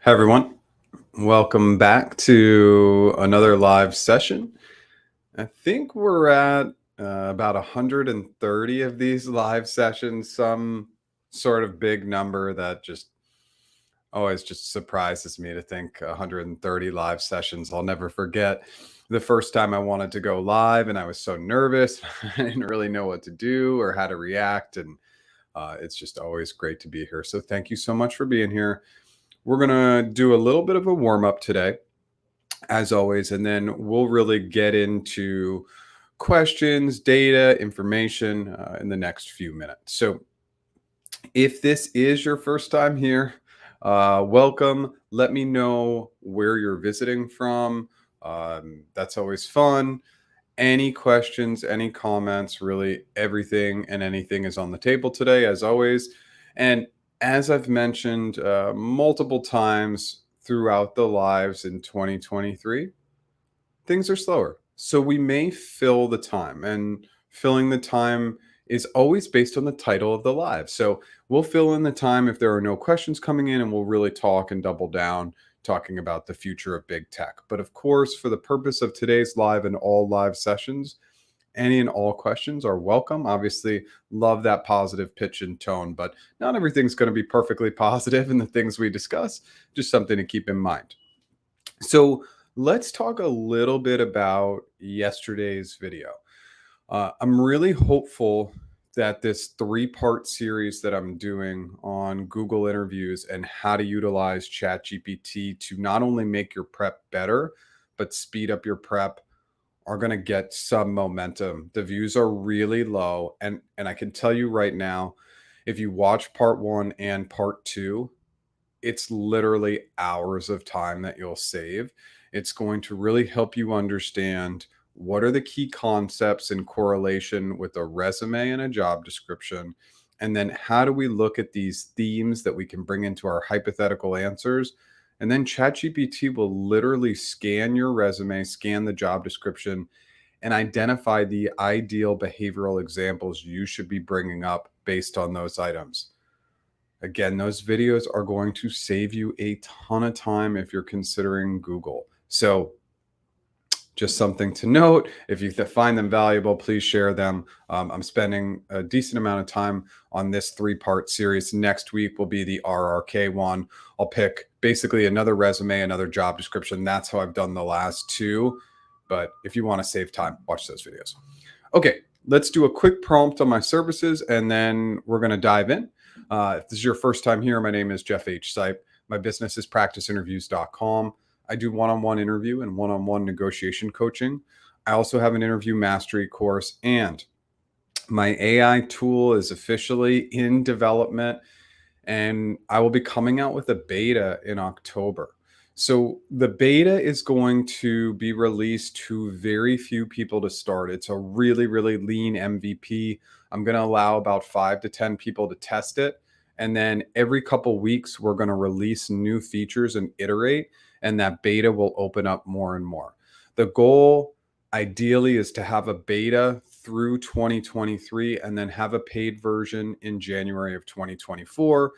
Hi, everyone. Welcome back to another live session. I think we're at about 130 of these live sessions, some sort of big number that just always just surprises me to think 130 live sessions. I'll never forget the first time I wanted to go live and I was so nervous. I didn't really know what to do or how to react. And it's just always great to be here. So thank you so much for being here. We're going to do a little bit of a warm up today, as always, and then we'll really get into questions, data, information in the next few minutes. So, if this is your first time here, welcome. Let me know where you're visiting from. That's always fun. Any questions, any comments, really everything and anything is on the table today, as always. And as I've mentioned multiple times throughout the lives in 2023, things are slower. So we may fill the time, and filling the time is always based on the title of the live. So we'll fill in the time if there are no questions coming in, and we'll really talk and double down talking about the future of big tech. But of course, for the purpose of today's live and all live sessions, any and all questions are welcome. Obviously, love that positive pitch and tone, but not everything's going to be perfectly positive in the things we discuss. Just something to keep in mind. So let's talk a little bit about yesterday's video. I'm really hopeful that this three-part series that I'm doing on Google interviews and how to utilize ChatGPT to not only make your prep better, but speed up your prep are going to get some momentum. The views are really low. And I can tell you right now, if you watch part one and part two, it's literally hours of time that you'll save. It's going to really help you understand what are the key concepts in correlation with a resume and a job description. And then how do we look at these themes that we can bring into our hypothetical answers? And then ChatGPT will literally scan your resume, scan the job description, and identify the ideal behavioral examples you should be bringing up based on those items. Again, those videos are going to save you a ton of time if you're considering Google. So just something to note. If you find them valuable, please share them. I'm spending a decent amount of time on this three-part series. Next week will be the RRK one. I'll pick basically another resume, another job description. That's how I've done the last two. But if you want to save time, watch those videos. Okay, let's do a quick prompt on my services, and then we're going to dive in. If this is your first time here, my name is Jeff H. Sipe. My business is practiceinterviews.com. I do one-on-one interview and one-on-one negotiation coaching. I also have an interview mastery course, and my AI tool is officially in development, and I will be coming out with a beta in October. So the beta is going to be released to very few people to start. It's a really, really lean MVP. I'm going to allow about 5 to 10 people to test it. And then every couple weeks, we're going to release new features and iterate, and that beta will open up more and more. The goal ideally is to have a beta through 2023 and then have a paid version in January of 2024.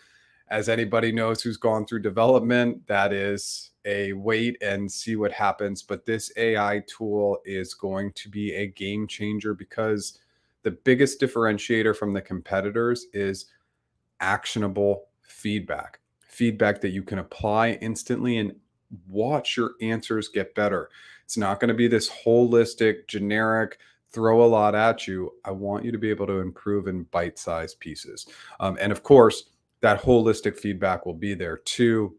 As anybody knows who's gone through development, that is a wait and see what happens. But this AI tool is going to be a game changer because the biggest differentiator from the competitors is actionable feedback, feedback that you can apply instantly and watch your answers get better. It's not going to be this holistic, generic, throw a lot at you. I want you to be able to improve in bite-sized pieces. And of course, that holistic feedback will be there too.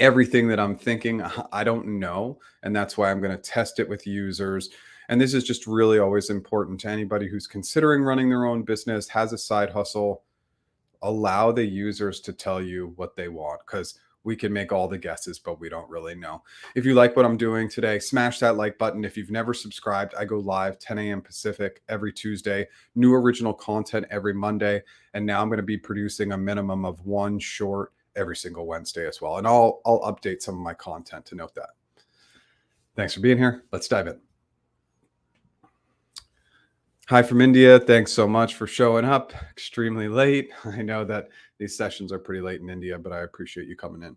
Everything that I'm thinking, I don't know. And that's why I'm going to test it with users. And this is just really always important to anybody who's considering running their own business, has a side hustle. Allow the users to tell you what they want, because we can make all the guesses, but we don't really know. If you like what I'm doing today, smash that like button. If you've never subscribed, I go live 10 a.m. Pacific every Tuesday, new original content every Monday. And now I'm going to be producing a minimum of one short every single Wednesday as well. And I'll update some of my content to note that. Thanks for being here. Let's dive in. Hi from India. Thanks so much for showing up extremely late. I know that these sessions are pretty late in India, but I appreciate you coming in.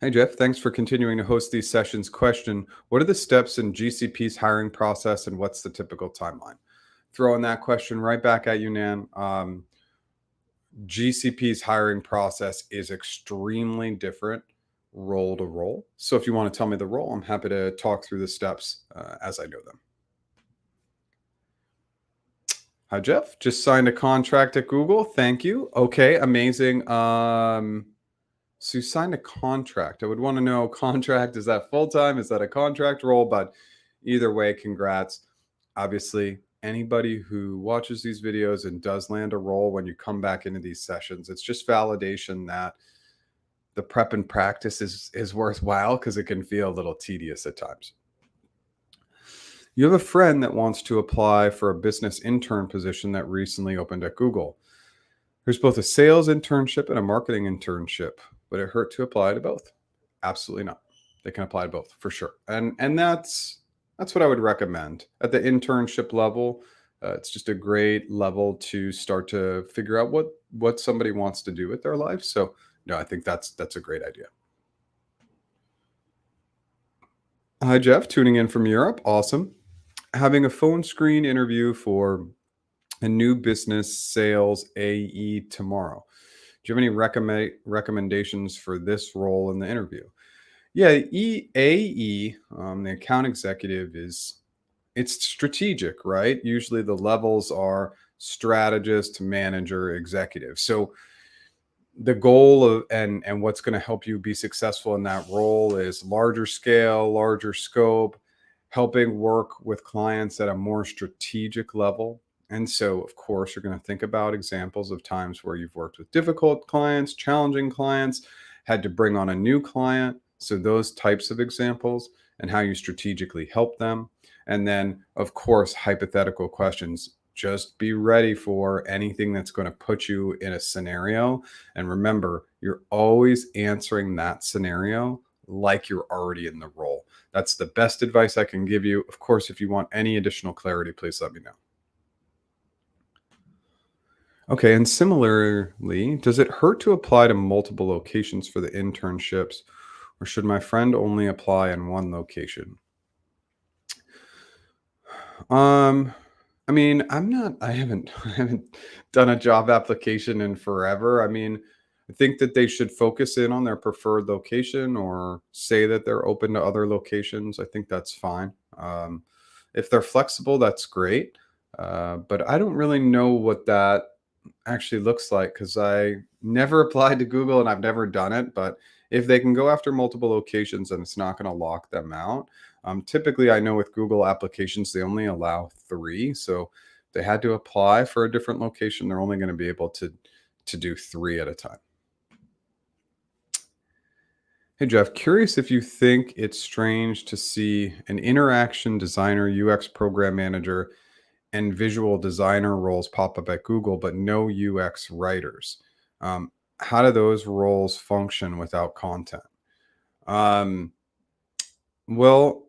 Hey, Jeff. Thanks for continuing to host these sessions. Question: what are the steps in GCP's hiring process and what's the typical timeline? Throwing that question right back at you, Nan. GCP's hiring process is extremely different role to role. So if you want to tell me the role, I'm happy to talk through the steps as I know them. Hi, Jeff. Just signed a contract at Google. Thank you. Okay, amazing. So you signed a contract. I would want to know contract. Is that full time? Is that a contract role? But either way, congrats. Obviously, anybody who watches these videos and does land a role when you come back into these sessions, it's just validation that the prep and practice is worthwhile because it can feel a little tedious at times. You have a friend that wants to apply for a business intern position that recently opened at Google. There's both a sales internship and a marketing internship. Would it hurt to apply to both? Absolutely not. They can apply to both for sure. And that's what I would recommend. At the internship level, it's just a great level to start to figure out what somebody wants to do with their life. So no, I think that's a great idea. Hi, Jeff, tuning in from Europe. Awesome. Having a phone screen interview for a new business sales AE tomorrow. Do you have any recommendations for this role in the interview? Yeah, AE, the account executive, it's strategic, right? Usually the levels are strategist, manager, executive. So the goal of and what's going to help you be successful in that role is larger scale, larger scope, helping work with clients at a more strategic level. And so, of course, you're going to think about examples of times where you've worked with difficult clients, challenging clients, had to bring on a new client. So those types of examples and how you strategically help them. And then, of course, hypothetical questions. Just be ready for anything that's going to put you in a scenario. And remember, you're always answering that scenario like you're already in the role. That's the best advice I can give you. Of course, if you want any additional clarity, please let me know. Okay, and similarly, does it hurt to apply to multiple locations for the internships, or should my friend only apply in one location? Um, I mean, I haven't I haven't done a job application in forever. I mean, I think that they should focus in on their preferred location or say that they're open to other locations. I think that's fine. If they're flexible, that's great. But I don't really know what that actually looks like because I never applied to Google and I've never done it. But if they can go after multiple locations and it's not going to lock them out, typically I know with Google applications, they only allow 3. So if they had to apply for a different location, they're only going to be able to do 3 at a time. Hey, Jeff, curious if you think it's strange to see an interaction designer, UX program manager, and visual designer roles pop up at Google, but no UX writers. How do those roles function without content? Um, well,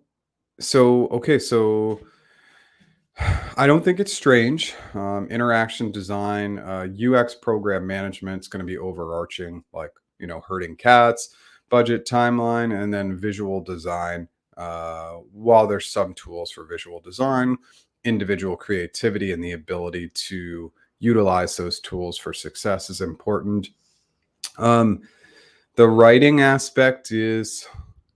so I don't think it's strange. Interaction design, UX program management is going to be overarching, like herding cats, budget, timeline, and then visual design. While there's some tools for visual design, individual creativity and the ability to utilize those tools for success is important. Um, the writing aspect is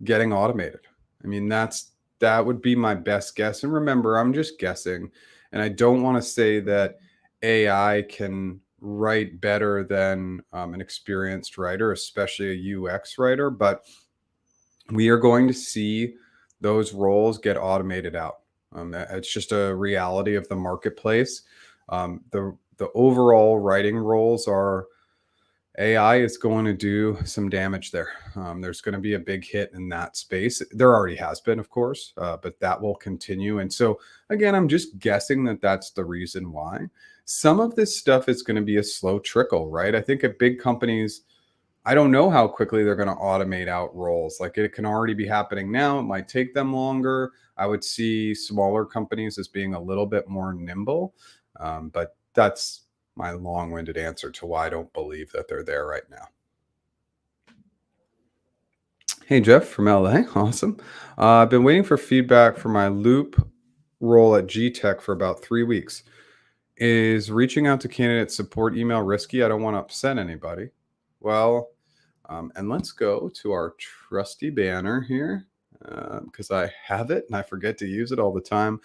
getting automated. I mean, that would be my best guess. And remember, I'm just guessing, and I don't want to say that AI can write better than an experienced writer, especially a UX writer, but we are going to see those roles get automated out. It's just a reality of the marketplace. The overall writing roles are AI is going to do some damage there. There's going to be a big hit in that space. There already has been, of course, but that will continue. And so, again, I'm just guessing that that's the reason why. Some of this stuff is going to be a slow trickle, right? I think at big companies, I don't know how quickly they're going to automate out roles. Like it can already be happening now. It might take them longer. I would see smaller companies as being a little bit more nimble. But that's my long-winded answer to why I don't believe that they're there right now. Hey, Jeff from LA. Awesome. I've been waiting for feedback for my loop role at GTech for about 3 weeks. Is reaching out to candidate support email risky? I don't want to upset anybody. Well, and let's go to our trusty banner here because I have it and I forget to use it all the time.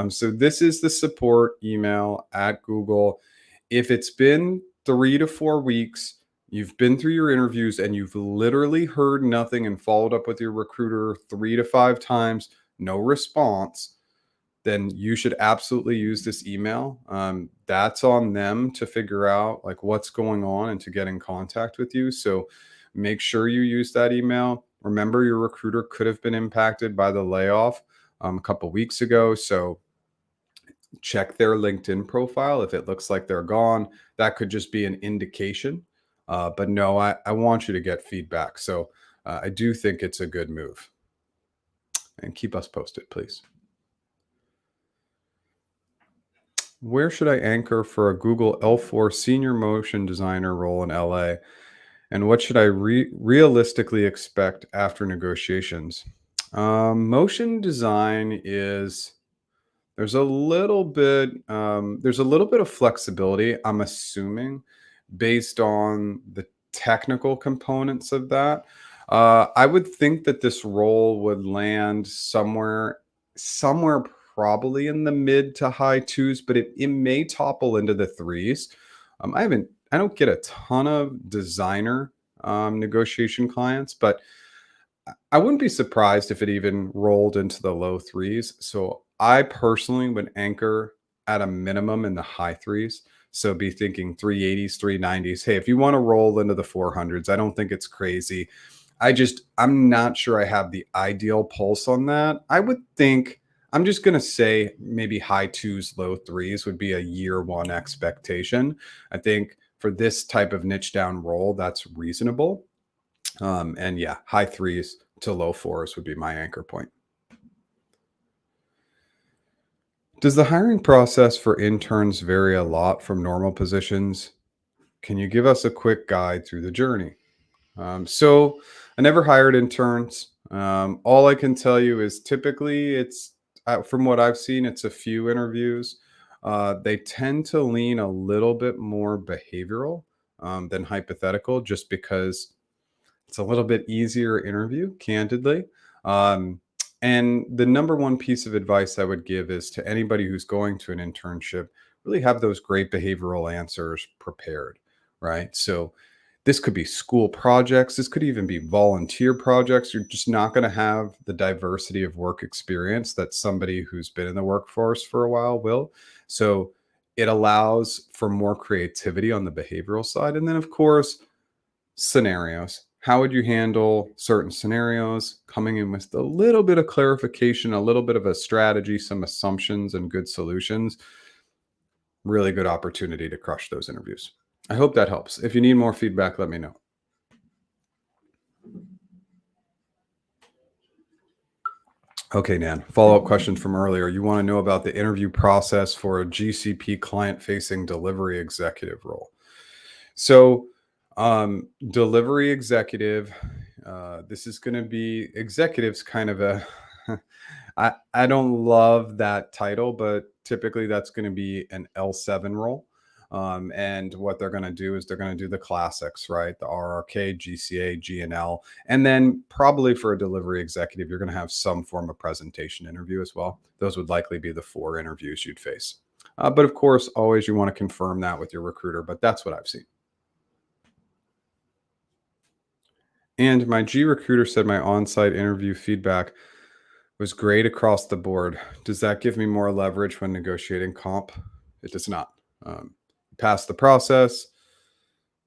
So this is the support email at Google. If it's been 3 to 4 weeks, you've been through your interviews and you've literally heard nothing and followed up with your recruiter 3 to 5 times, no response, then you should absolutely use this email. That's on them to figure out like what's going on and to get in contact with you. So make sure you use that email. Remember, your recruiter could have been impacted by the layoff a couple weeks ago. So check their LinkedIn profile. If it looks like they're gone, that could just be an indication. But no, I want you to get feedback. So I do think it's a good move. And keep us posted, please. Where should I anchor for a Google L4 senior motion designer role in LA? And what should I realistically expect after negotiations? Motion design is there's a little bit of flexibility, I'm assuming, based on the technical components of that. I would think that this role would land somewhere probably in the mid to high twos, but it may topple into the threes. I don't get a ton of designer negotiation clients, but I wouldn't be surprised if it even rolled into the low threes. So I personally would anchor at a minimum in the high threes. So be thinking 380s, 390s. Hey, if you want to roll into the 400s, I don't think it's crazy. I'm not sure I have the ideal pulse on that. I would think, I'm just going to say maybe high twos, low threes would be a year one expectation. I think for this type of niche down role, that's reasonable. And yeah, high threes to low fours would be my anchor point. Does the hiring process for interns vary a lot from normal positions? Can you give us a quick guide through the journey? So I never hired interns. All I can tell you is typically from what I've seen, it's a few interviews. They tend to lean a little bit more behavioral than hypothetical, just because it's a little bit easier interview, candidly. Um, and the number one piece of advice I would give is to anybody who's going to an internship, really have those great behavioral answers prepared, right? So this could be school projects, this could even be volunteer projects. You're just not going to have the diversity of work experience that somebody who's been in the workforce for a while will. So it allows for more creativity on the behavioral side. And then, of course, scenarios. How would you handle certain scenarios? Coming in with a little bit of clarification, a little bit of a strategy, some assumptions, and good solutions. Really good opportunity to crush those interviews. I hope that helps. If you need more feedback, let me know. Okay, Nan, follow up question from earlier. You want to know about the interview process for a GCP client facing delivery executive role. So, delivery executive, this is going to be executives kind of a, I don't love that title, but typically that's going to be an L7 role. And what they're going to do is they're going to do the classics, right? The RRK, GCA, GNL. And then probably for a delivery executive, you're going to have some form of presentation interview as well. Those would likely be the 4 interviews you'd face. But of course, always you want to confirm that with your recruiter, but that's what I've seen. And my G recruiter said my on-site interview feedback was great across the board. Does that give me more leverage when negotiating comp? It does not. Pass the process.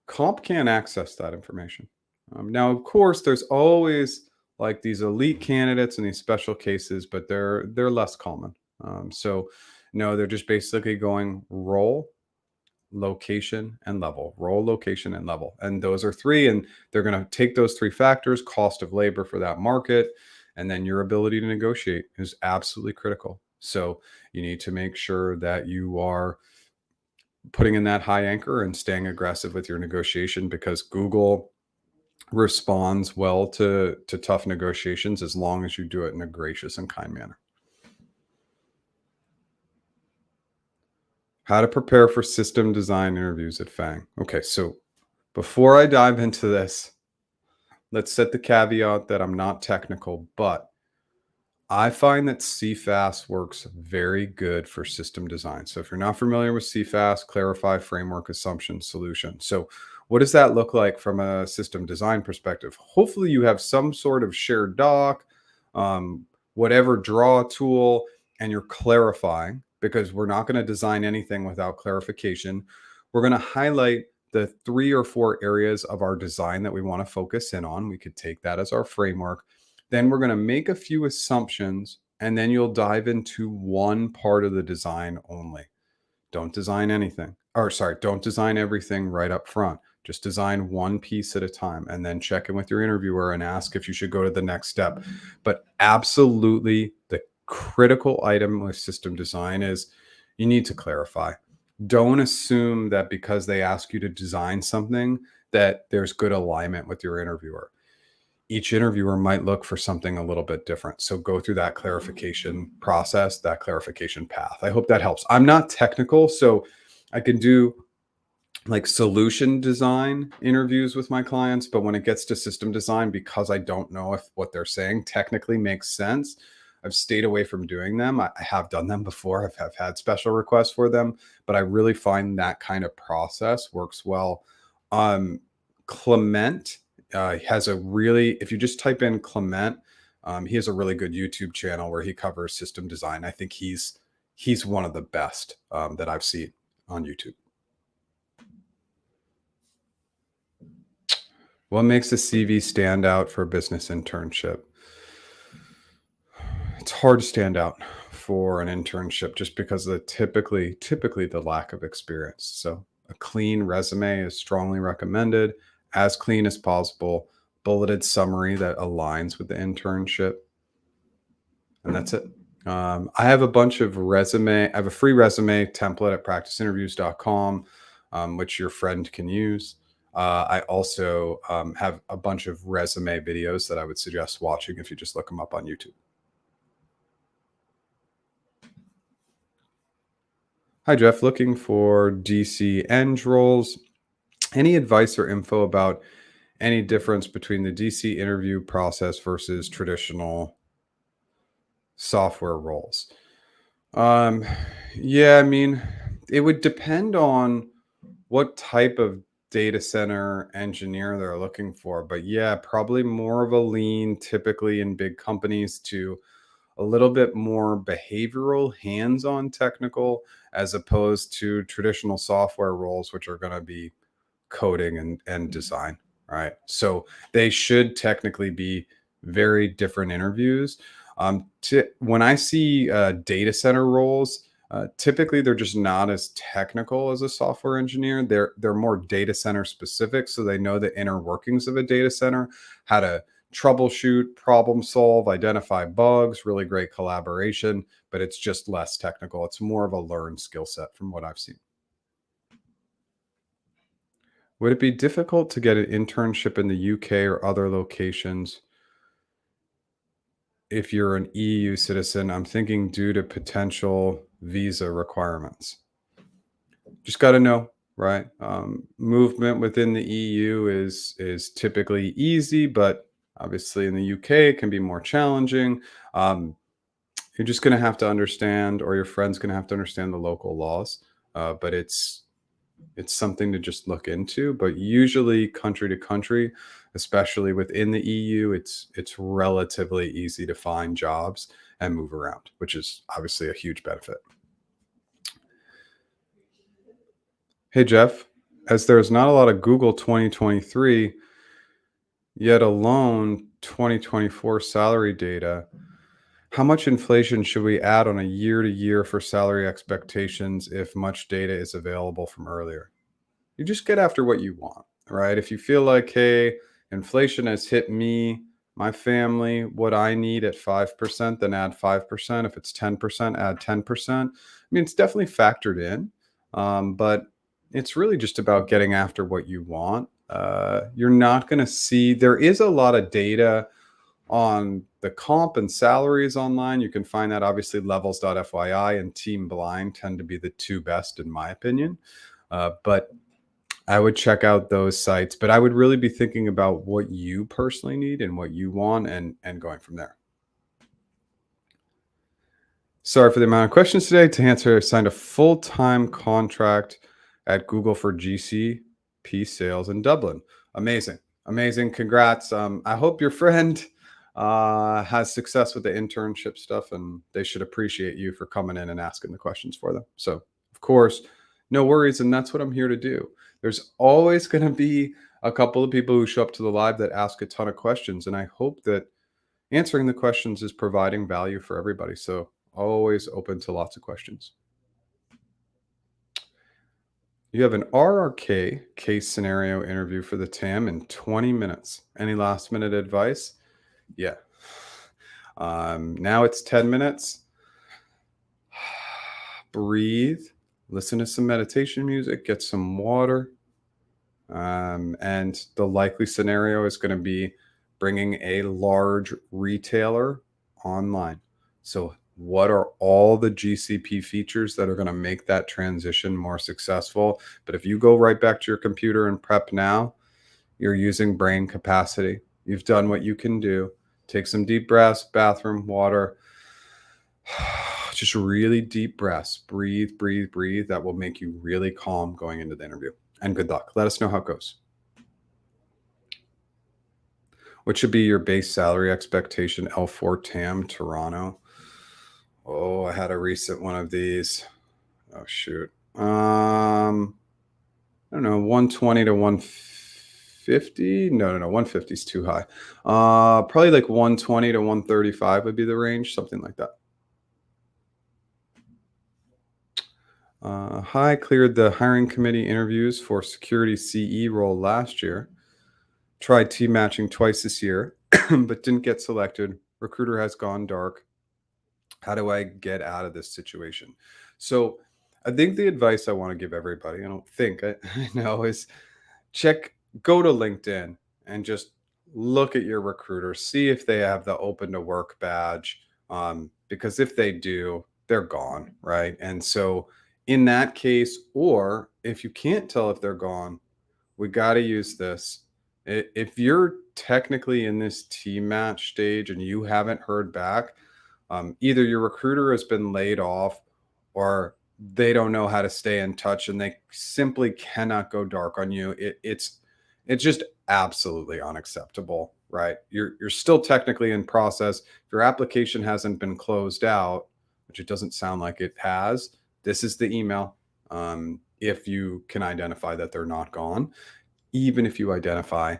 Comp can't access that information. Now, of course, there's always like these elite candidates and these special cases, but they're less common. So no, they're just basically going role, location, and level. Role, location, and level. And those are 3. And they're going to take those 3 factors, cost of labor for that market, and then your ability to negotiate is absolutely critical. So you need to make sure that you are putting in that high anchor and staying aggressive with your negotiation, because Google responds well to tough negotiations as long as you do it in a gracious and kind manner. How to prepare for system design interviews at FAANG. Okay, so before I dive into this, let's set the caveat that I'm not technical, but I find that CFAS works very good for system design. So if you're not familiar with CFAS, clarify, framework, assumption, solution. So what does that look like from a system design perspective? Hopefully you have some sort of shared doc, um, whatever draw tool, and you're clarifying, because we're not going to design anything without clarification. We're going to highlight the 3 or 4 areas of our design that we want to focus in on. We could take that as our framework. Then we're going to make a few assumptions, and then you'll dive into one part of the design only. Don't design anything, or sorry, don't design everything right up front. Just design one piece at a time, and then check in with your interviewer and ask if you should go to the next step. But absolutely, the critical item with system design is you need to clarify. Don't assume that because they ask you to design something that there's good alignment with your interviewer. Each interviewer might look for something a little bit different. So go through that clarification process, that clarification path. I hope that helps. I'm not technical, so I can do like solution design interviews with my clients, but when it gets to system design, because I don't know if what they're saying technically makes sense, I've stayed away from doing them. I have done them before. I've had special requests for them, but I really find that kind of process works well. Um, Clement has a really, if you just type in Clement, he has a really good YouTube channel where he covers system design. I think he's one of the best that I've seen on YouTube. What makes a CV stand out for a business internship? It's hard to stand out for an internship just because of the typically the lack of experience. So a clean resume is strongly recommended, as clean as possible, bulleted summary that aligns with the internship, and that's it. I have a bunch of resume. I have a free resume template at practiceinterviews.com, which your friend can use. I also have a bunch of resume videos that I would suggest watching if you just look them up on YouTube. Hi, Jeff. Looking for DC Eng roles. Any advice or info about any difference between the DC interview process versus traditional software roles? Um, yeah, I mean, it would depend on what type of data center engineer they're looking for. But yeah, probably more of a lean, typically in big companies, to a little bit more behavioral, hands on technical, as opposed to traditional software roles, which are going to be coding and design. Right. So they should technically be very different interviews. When I see data center roles, typically they're just not as technical as a software engineer. They're more data center specific, so they know the inner workings of a data center, how to troubleshoot, problem solve, identify bugs, really great collaboration, but it's just less technical. It's more of a learned skill set from what I've seen. Would it be difficult to get an internship in the UK or other locations if you're an EU citizen? I'm thinking due to potential visa requirements. Just got to know, right? Movement within the EU is typically easy, but obviously in the UK it can be more challenging. Um, you're just going to have to understand, or your friend's going to have to understand the local laws. But it's something to just look into. But usually, country to country, especially within the EU, it's relatively easy to find jobs and move around, which is obviously a huge benefit. Hey, Jeff, as there's not a lot of Google 2023, yet alone 2024 salary data, how much inflation should we add on a year to year for salary expectations if much data is available from earlier? You just get after what you want, right? If you feel like, hey, inflation has hit me, my family, what I need at 5%, then add 5%. If it's 10%, add 10%. I mean, it's definitely factored in, but it's really just about getting after what you want. You're not going to see, there is a lot of data on the comp and salaries online. You can find that obviously levels.fyi and Team Blind tend to be the two best in my opinion. But I would check out those sites, but I would really be thinking about what you personally need and what you want and going from there. Sorry for the amount of questions today. To answer, I signed a full-time contract at Google for GCP sales in Dublin. Amazing. Amazing. Congrats. I hope your friend has success with the internship stuff, and they should appreciate you for coming in and asking the questions for them. So, of course, no worries. And that's what I'm here to do. There's always going to be a couple of people who show up to the live that ask a ton of questions. And I hope that answering the questions is providing value for everybody. So, always open to lots of questions. You have an RRK case scenario interview for the TAM in 20 minutes. Any last minute advice? Yeah. Now it's 10 minutes. Breathe, listen to some meditation music, get some water. And the likely scenario is going to be bringing a large retailer online. So, what are all the GCP features that are going to make that transition more successful? But if you go right back to your computer and prep now, you're using brain capacity. You've done what you can do. Take some deep breaths, bathroom, water. Just really deep breaths. Breathe, breathe, breathe. That will make you really calm going into the interview. And good luck. Let us know how it goes. What should be your base salary expectation? L4 TAM Toronto. Oh, I had a recent one of these. Oh shoot. I don't know, 120 to 150. No, 150 is too high. Probably like 120 to 135 would be the range, something like that. Hi, cleared the hiring committee interviews for security CE role last year. Tried team matching twice this year, but didn't get selected. Recruiter has gone dark. How do I get out of this situation? So I think the advice I want to give everybody, I don't think, I know, is go to LinkedIn and just look at your recruiter, see if they have the open to work badge. Because if they do, they're gone, right? And so in that case, or if you can't tell if they're gone, we got to use this. If you're technically in this team match stage and you haven't heard back, either your recruiter has been laid off or they don't know how to stay in touch and they simply cannot go dark on you. It's just absolutely unacceptable, right? You're still technically in process. If your application hasn't been closed out, which it doesn't sound like it has, this is the email. If you can identify that they're not gone, even if you identify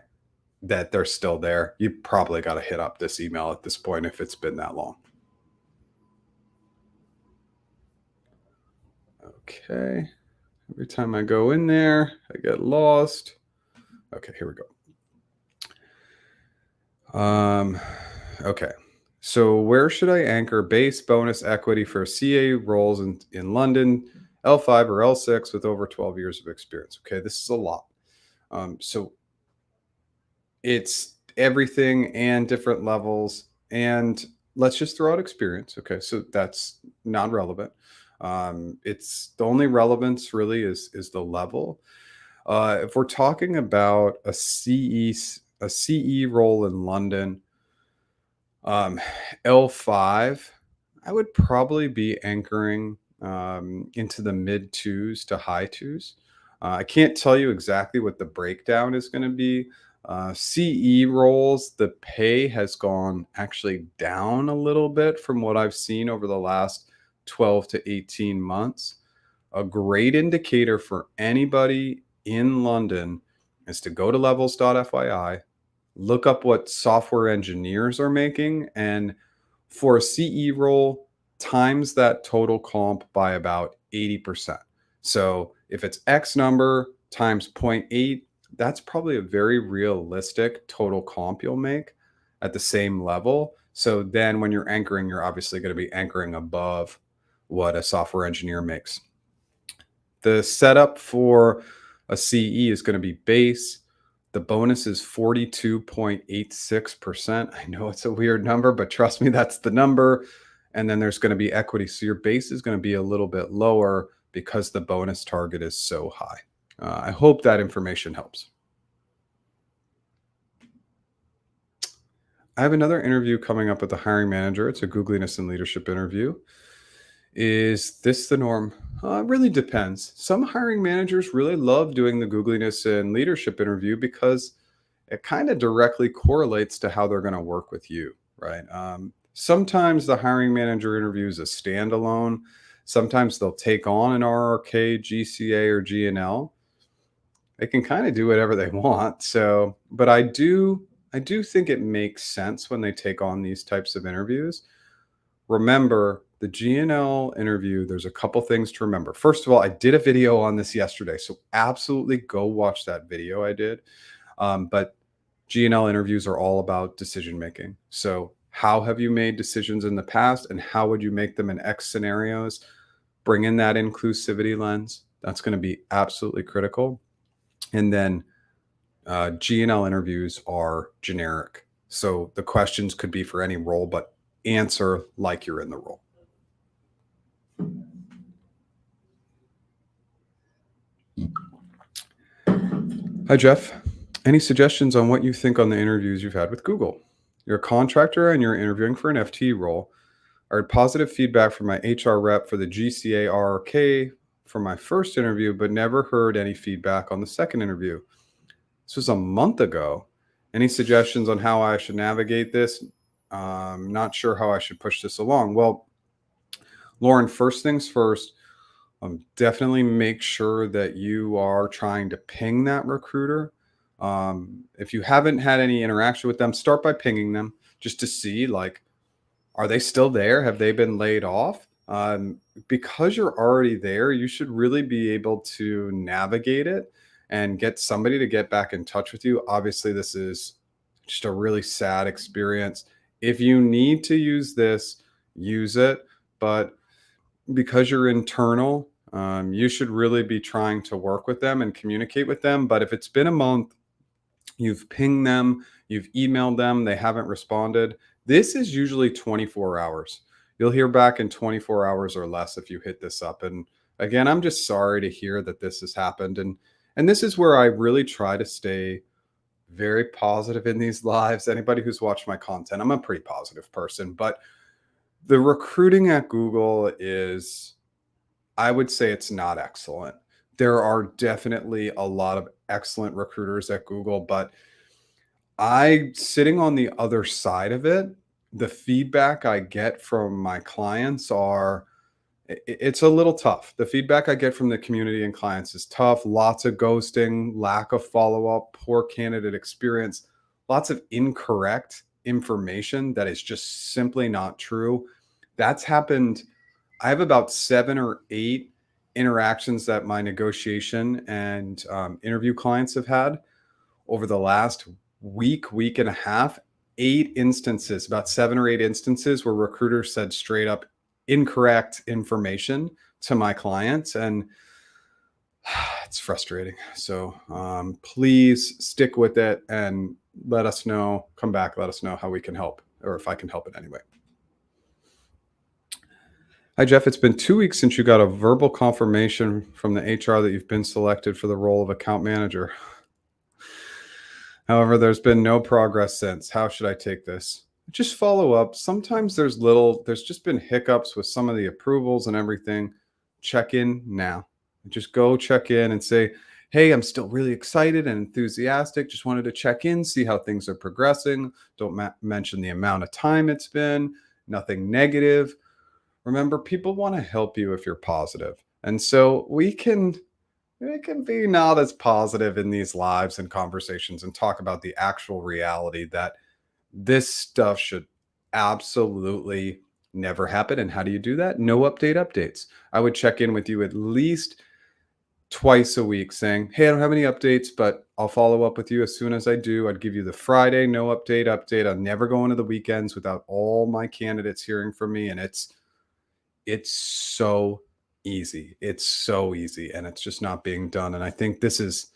that they're still there, you probably got to hit up this email at this point if it's been that long. Okay. Every time I go in there, I get lost. Okay, here we go. Okay. So where should I anchor base bonus equity for CA roles in London, L5 or L6 with over 12 years of experience? Okay, this is a lot. So it's everything and different levels. And let's just throw out experience. Okay, so that's not relevant. It's the only relevance really is the level. If we're talking about a CE role in London, L5, I would probably be anchoring into the mid twos to high twos. I can't tell you exactly what the breakdown is going to be. CE roles, the pay has gone actually down a little bit from what I've seen over the last 12 to 18 months. A great indicator for anybody in London is to go to levels.fyi, look up what software engineers are making, and for a CE role, times that total comp by about 80%. So if it's X number times 0.8, that's probably a very realistic total comp you'll make at the same level. So then when you're anchoring, you're obviously going to be anchoring above what a software engineer makes. The setup for a CE is going to be base, The bonus is 42.86%. I know it's a weird number, but trust me, that's the number. And then there's going to be equity. So your base is going to be a little bit lower because the bonus target is so high. I hope that information helps. I have another interview coming up with the hiring manager. It's a googliness and leadership interview. Is this the norm? It really depends. Some hiring managers really love doing the googliness and leadership interview because it kind of directly correlates to how they're going to work with you, right? Sometimes the hiring manager interview is a standalone. Sometimes they'll take on an RRK, GCA, or GNL. They can kind of do whatever they want. So, but I do think it makes sense when they take on these types of interviews. Remember, the GNL interview, there's a couple things to remember. First of all, I did a video on this yesterday, so absolutely go watch that video I did. But GNL interviews are all about decision making. So, how have you made decisions in the past, and how would you make them in X scenarios? Bring in that inclusivity lens. That's going to be absolutely critical. And then GNL interviews are generic. So the questions could be for any role, but answer like you're in the role. Hi, Jeff. Any suggestions on what you think on the interviews you've had with Google? You're a contractor and you're interviewing for an FTE role. I heard positive feedback from my HR rep for the GCA RRK for my first interview, but never heard any feedback on the second interview. This was a month ago. Any suggestions on how I should navigate this? Not sure how I should push this along. Well, Lauren, first things first, definitely make sure that you are trying to ping that recruiter. If you haven't had any interaction with them, start by pinging them just to see, like, are they still there? Have they been laid off? Because you're already there, you should really be able to navigate it and get somebody to get back in touch with you. Obviously, this is just a really sad experience. If you need to use this, use it. But because you're internal, you should really be trying to work with them and communicate with them. But if it's been a month, you've pinged them, you've emailed them, they haven't responded, this is usually 24 hours. You'll hear back in 24 hours or less if you hit this up. And again, I'm just sorry to hear that this has happened. And this is where I really try to stay very positive in these lives. Anybody who's watched my content, I'm a pretty positive person, but the recruiting at Google is, I would say it's not excellent. There are definitely a lot of excellent recruiters at Google, but sitting on the other side of it, the feedback I get from my clients it's a little tough. The feedback I get from the community and clients is tough. Lots of ghosting, lack of follow-up, poor candidate experience, lots of incorrect information that is just simply not true. That's happened. I have about 7 or 8 interactions that my negotiation and interview clients have had over the last week and a half. 8 instances, about 7 or 8 instances where recruiters said straight up incorrect information to my clients, and it's frustrating. So please stick with it and let us know. Come back, let us know how we can help, or if I can help in any way. Hi, Jeff. It's been 2 weeks since you got a verbal confirmation from the HR that you've been selected for the role of account manager. However, there's been no progress since. How should I take this? Just follow up. Sometimes there's just been hiccups with some of the approvals and everything. Check in now. Just go check in and say, hey, I'm still really excited and enthusiastic. Just wanted to check in, see how things are progressing. Don't mention the amount of time it's been. Nothing negative. Remember, people want to help you if you're positive. And so it can be not as positive in these lives and conversations and talk about the actual reality that this stuff should absolutely never happen. And how do you do that? No updates. I would check in with you at least twice a week saying, hey, I don't have any updates, but I'll follow up with you as soon as I do. I'd give you the Friday, no update. I'll never go into the weekends without all my candidates hearing from me. And it's so easy. It's so easy. And it's just not being done. And I think this is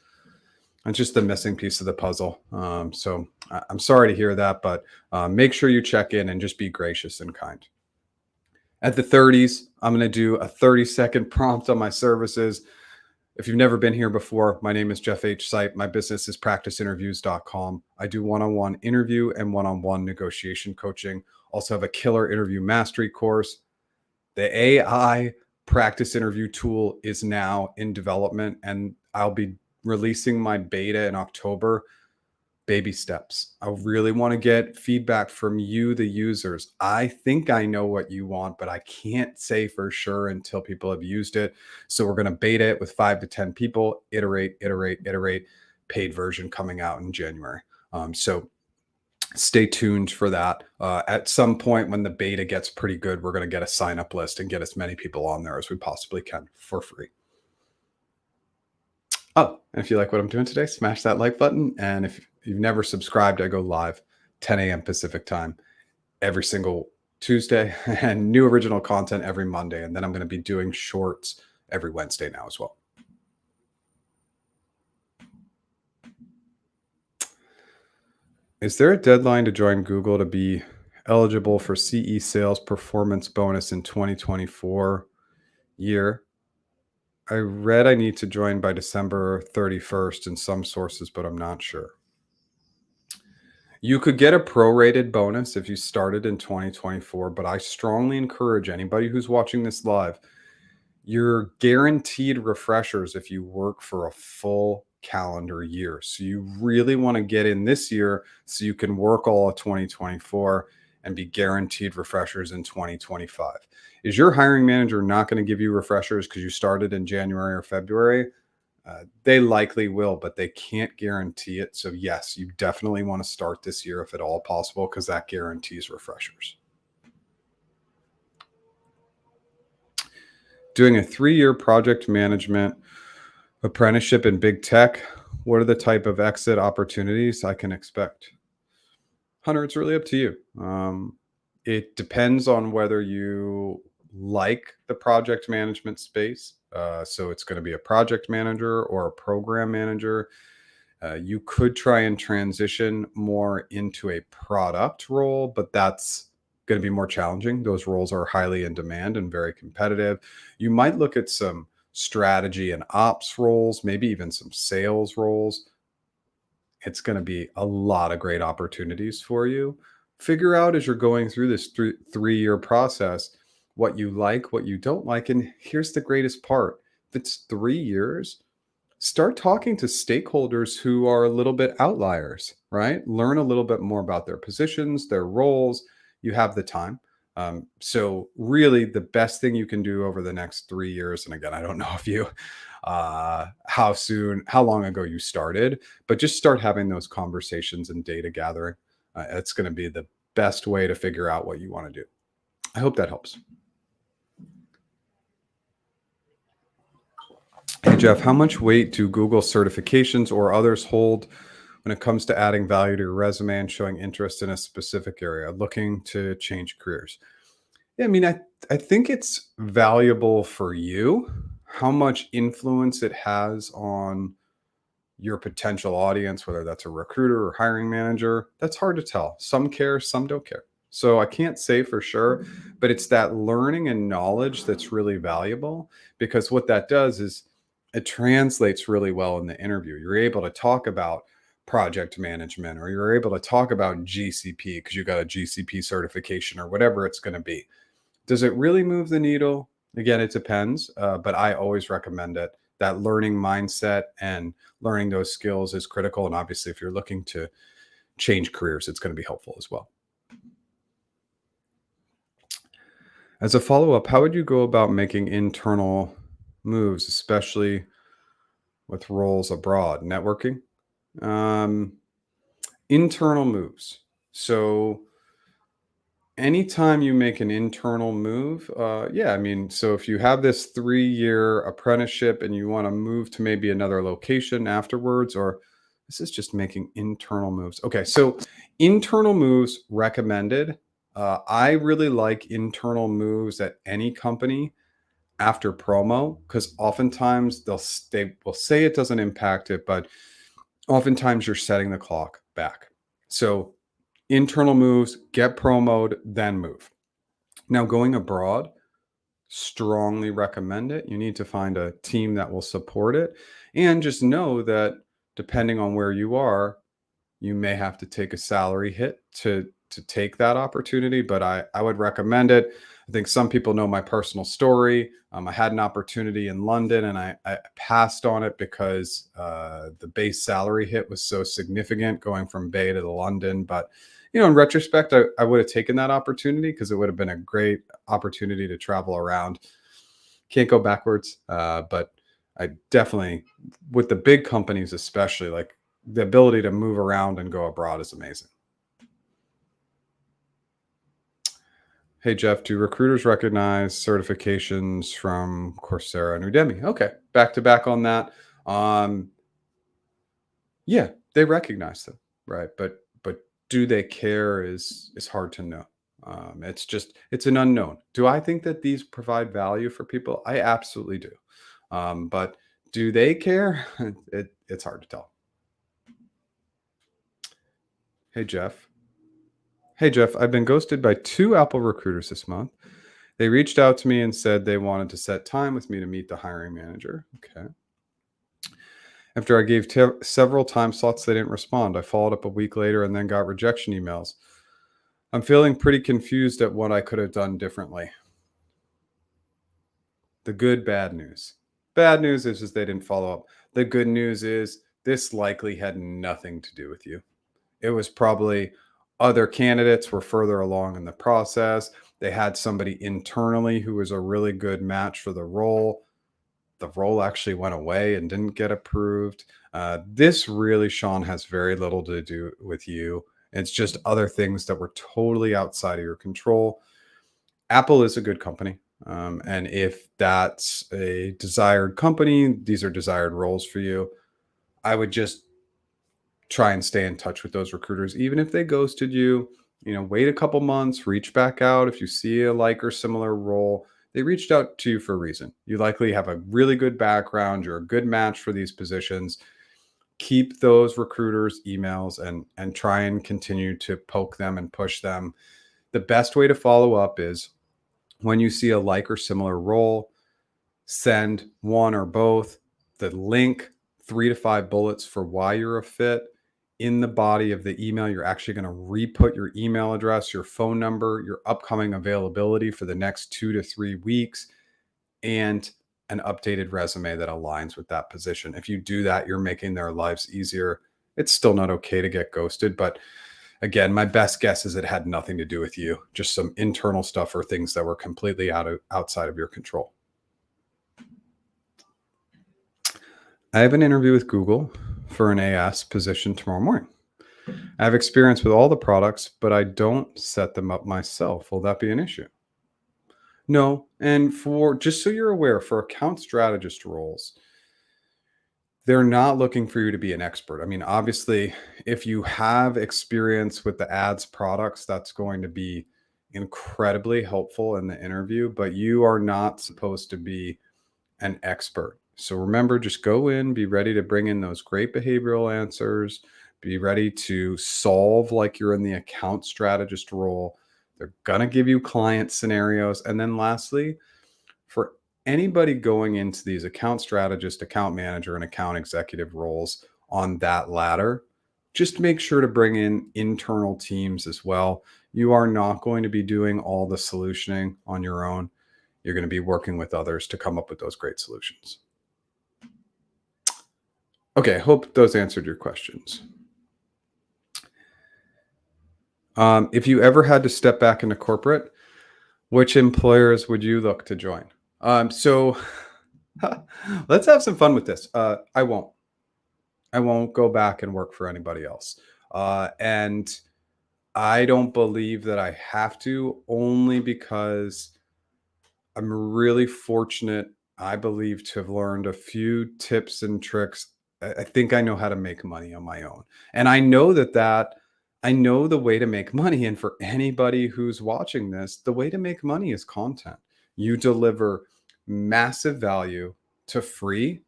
It's just the missing piece of the puzzle. So I'm sorry to hear that, but make sure you check in and just be gracious and kind. At the 30s, I'm going to do a 30-second prompt on my services. If you've never been here before, my name is Jeff H. Sipe. My business is practiceinterviews.com. I do one-on-one interview and one-on-one negotiation coaching. Also have a killer interview mastery course. The AI practice interview tool is now in development, and I'll be releasing my beta in October. Baby steps. I really want to get feedback from you, the users. I think I know what you want, but I can't say for sure until people have used it. So we're going to beta it with 5 to 10 people, iterate. Paid version coming out in January. So stay tuned for that. At some point when the beta gets pretty good, we're going to get a sign up list and get as many people on there as we possibly can for free. Oh, and if you like what I'm doing today, smash that like button. And if you've never subscribed, I go live 10 a.m. Pacific time every single Tuesday and new original content every Monday. And then I'm going to be doing shorts every Wednesday now as well. Is there a deadline to join Google to be eligible for CE sales performance bonus in 2024 year? I read I need to join by December 31st in some sources, but I'm not sure. You could get a prorated bonus if you started in 2024, but I strongly encourage anybody who's watching this live, you're guaranteed refreshers if you work for a full calendar year. So you really want to get in this year so you can work all of 2024 and be guaranteed refreshers in 2025. Is your hiring manager not going to give you refreshers because you started in January or February? They likely will, but they can't guarantee it. So yes, you definitely want to start this year if at all possible, because that guarantees refreshers. Doing a 3-year project management apprenticeship in big tech, what are the type of exit opportunities I can expect? Hunter, it's really up to you. It depends on whether you like the project management space. So it's going to be a project manager or a program manager. You could try and transition more into a product role, but that's going to be more challenging. Those roles are highly in demand and very competitive. You might look at some strategy and ops roles, maybe even some sales roles. It's going to be a lot of great opportunities for you. Figure out as you're going through this 3-year process what you like, what you don't like. And here's the greatest part: if it's 3 years, start talking to stakeholders who are a little bit outliers, right? Learn a little bit more about their positions, their roles. You have the time. So really the best thing you can do over the next 3 years, and again, I don't know if you, how long ago you started, but just start having those conversations and data gathering. It's going to be the best way to figure out what you want to do. I hope that helps. Hey, Jeff, how much weight do Google certifications or others hold when it comes to adding value to your resume and showing interest in a specific area, looking to change careers? Yeah, I mean, I think it's valuable for you. How much influence it has on your potential audience, whether that's a recruiter or hiring manager, that's hard to tell. Some care, some don't care. So I can't say for sure, but it's that learning and knowledge that's really valuable, because what that does is it translates really well in the interview. You're able to talk about project management, or you're able to talk about GCP because you got a GCP certification or whatever it's going to be. Does it really move the needle? Again, it depends, but I always recommend it. That learning mindset and learning those skills is critical. And obviously, if you're looking to change careers, it's going to be helpful as well. As a follow-up, how would you go about making internal moves, especially with roles abroad? Networking? Internal moves. So anytime you make an internal move, yeah, I mean, so if you have this 3-year apprenticeship and you want to move to maybe another location afterwards, or this is just making internal moves. Okay, so internal moves recommended. I really like internal moves at any company after promo, because oftentimes they will say it doesn't impact it, but oftentimes you're setting the clock back. So internal moves, get promoted, then move. Now, going abroad, strongly recommend it. You need to find a team that will support it. And just know that depending on where you are, you may have to take a salary hit to take that opportunity, but I would recommend it. I think some people know my personal story. I had an opportunity in London and I passed on it because the base salary hit was so significant going from Bay to the London. But in retrospect, I would have taken that opportunity because it would have been a great opportunity to travel around. Can't go backwards, but I definitely, with the big companies especially, like the ability to move around and go abroad is amazing. Hey Jeff, do recruiters recognize certifications from Coursera and Udemy? Okay, back to back on that. Um, yeah, they recognize them, right? But do they care is hard to know. It's an unknown. Do I think that these provide value for people? I absolutely do. But do they care? It's hard to tell. Hey Jeff. Hey Jeff, I've been ghosted by two Apple recruiters this month. They reached out to me and said they wanted to set time with me to meet the hiring manager. Okay. After I gave several time slots, they didn't respond. I followed up a week later and then got rejection emails. I'm feeling pretty confused at what I could have done differently. The good, bad news. Bad news is they didn't follow up. The good news is this likely had nothing to do with you. It was probably other candidates were further along in the process. They had somebody internally who was a really good match for the role. The role actually went away and didn't get approved. This really, Sean, has very little to do with you. It's just other things that were totally outside of your control. Apple is a good company. And if that's a desired company, these are desired roles for you. I would just try and stay in touch with those recruiters, even if they ghosted you. Wait a couple months, reach back out if you see a like or similar role. They reached out to you for a reason. You likely have a really good background. You're a good match for these positions. Keep those recruiters' emails and try and continue to poke them and push them. The best way to follow up is when you see a like or similar role, send one or both, the link, 3 to 5 bullets for why you're a fit. In the body of the email, you're actually going to re-put your email address, your phone number, your upcoming availability for the next 2 to 3 weeks, and an updated resume that aligns with that position. If you do that, you're making their lives easier. It's still not okay to get ghosted, but again, my best guess is it had nothing to do with you, just some internal stuff or things that were completely outside of your control. I have an interview with Google for an AS position tomorrow morning. I have experience with all the products, but I don't set them up myself. Will that be an issue? No. And for just so you're aware, for account strategist roles, they're not looking for you to be an expert. I mean, obviously, if you have experience with the ads products, that's going to be incredibly helpful in the interview, but you are not supposed to be an expert. So remember, just go in, be ready to bring in those great behavioral answers, be ready to solve like you're in the account strategist role. They're going to give you client scenarios. And then lastly, for anybody going into these account strategist, account manager, and account executive roles on that ladder, just make sure to bring in internal teams as well. You are not going to be doing all the solutioning on your own. You're going to be working with others to come up with those great solutions. Okay, hope those answered your questions. If you ever had to step back into corporate, which employers would you look to join? So let's have some fun with this. I won't. I won't go back and work for anybody else. And I don't believe that I have to, only because I'm really fortunate, I believe, to have learned a few tips and tricks. I think I know how to make money on my own. And I know the way to make money. And for anybody who's watching this, the way to make money is content. You deliver massive value to free,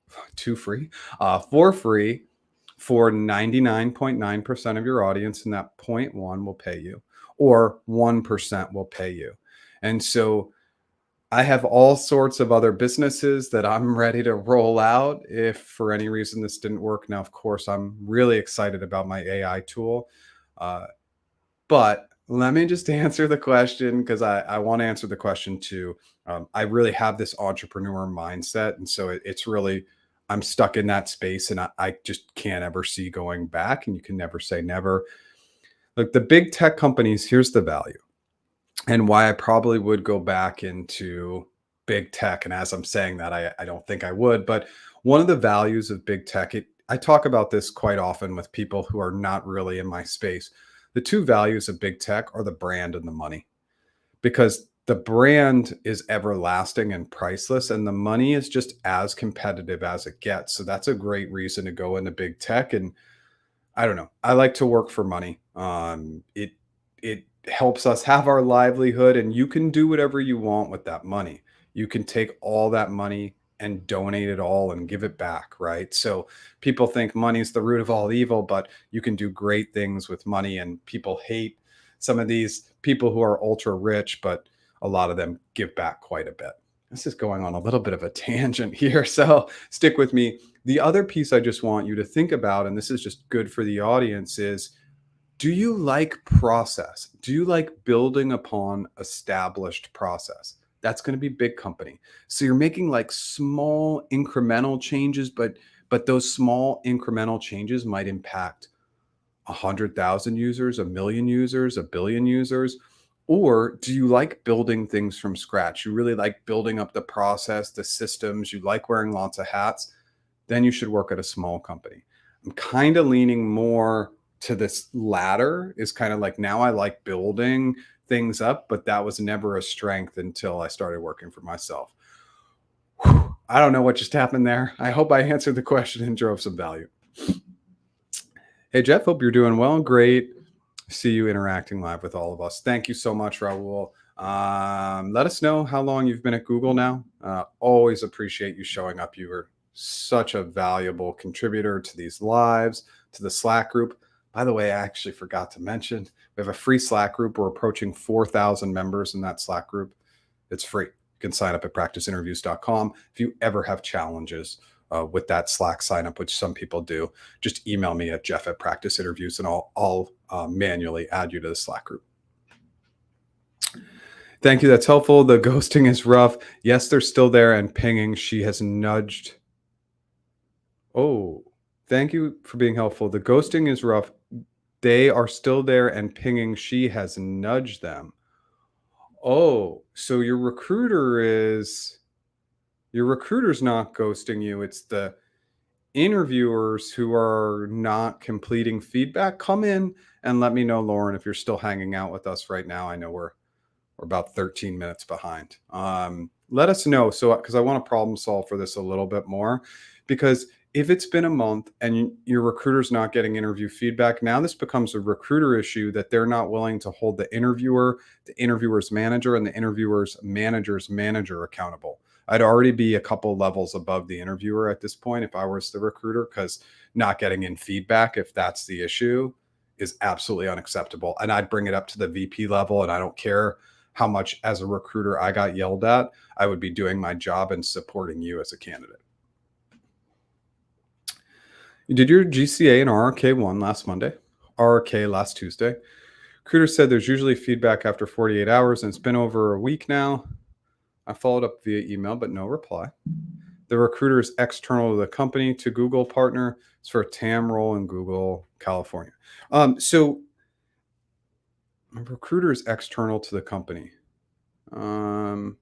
for free for 99.9% of your audience, and that 0.1 will pay you, or 1% will pay you. And so I have all sorts of other businesses that I'm ready to roll out if for any reason this didn't work. Now, of course, I'm really excited about my AI tool. Uh, but let me just answer the question because I want to answer the question too. I really have this entrepreneur mindset. And so it's really, I'm stuck in that space and I just can't ever see going back. And you can never say never. Look, the big tech companies, here's the value and why I probably would go back into big tech. And as I'm saying that, I don't think I would. But one of the values of big tech, I talk about this quite often with people who are not really in my space. The two values of big tech are the brand and the money, because the brand is everlasting and priceless, and the money is just as competitive as it gets. So that's a great reason to go into big tech. And I don't know. I like to work for money. It helps us have our livelihood, and you can do whatever you want with that money. You can take all that money and donate it all and give it back, right? So people think money is the root of all evil, but you can do great things with money. And people hate some of these people who are ultra rich, but a lot of them give back quite a bit. This is going on a little bit of a tangent here, so stick with me. The other piece I just want you to think about, and this is just good for the audience, is do you like process? Do you like building upon established process? That's going to be big company. So you're making like small incremental changes, but those small incremental changes might impact 100,000 users, a million users, a billion users. Or do you like building things from scratch? You really like building up the process, the systems, you like wearing lots of hats, then you should work at a small company. I'm kind of leaning more to this latter, is kind of like now I like building things up, but that was never a strength until I started working for myself. Whew, I don't know what just happened there. I hope I answered the question and drove some value. Hey, Jeff, hope you're doing well. Great. See you interacting live with all of us. Thank you so much, Raul. Let us know how long you've been at Google now. Always appreciate you showing up. You were such a valuable contributor to these lives, to the Slack group. By the way, I actually forgot to mention, we have a free Slack group. We're approaching 4,000 members in that Slack group. It's free. You can sign up at practiceinterviews.com. If you ever have challenges with that Slack sign up, which some people do, just email me at jeff@practiceinterviews and I'll manually add you to the Slack group. Thank you. That's helpful. The ghosting is rough. Yes, they're still there and pinging. She has nudged. Oh, thank you for being helpful. The ghosting is rough. They are still there and pinging. She has nudged them. Oh, so your recruiter's not ghosting you. It's the interviewers who are not completing feedback. Come in and let me know, Lauren, if you're still hanging out with us right now. I know we're about 13 minutes behind. Let us know. So, because I want to problem solve for this a little bit more, because if it's been a month and your recruiter's not getting interview feedback, now this becomes a recruiter issue that they're not willing to hold the interviewer, the interviewer's manager, and the interviewer's manager's manager accountable. I'd already be a couple levels above the interviewer at this point if I was the recruiter, because not getting in feedback, if that's the issue, is absolutely unacceptable. And I'd bring it up to the VP level, and I don't care how much as a recruiter I got yelled at. I would be doing my job and supporting you as a candidate. You did your GCA and RRK1 last Monday, RRK last Tuesday. Recruiter said there's usually feedback after 48 hours, and it's been over a week now. I followed up via email, but no reply. The recruiter is external to the company, to Google partner. It's for a TAM role in Google, California. So a recruiter is external to the company. I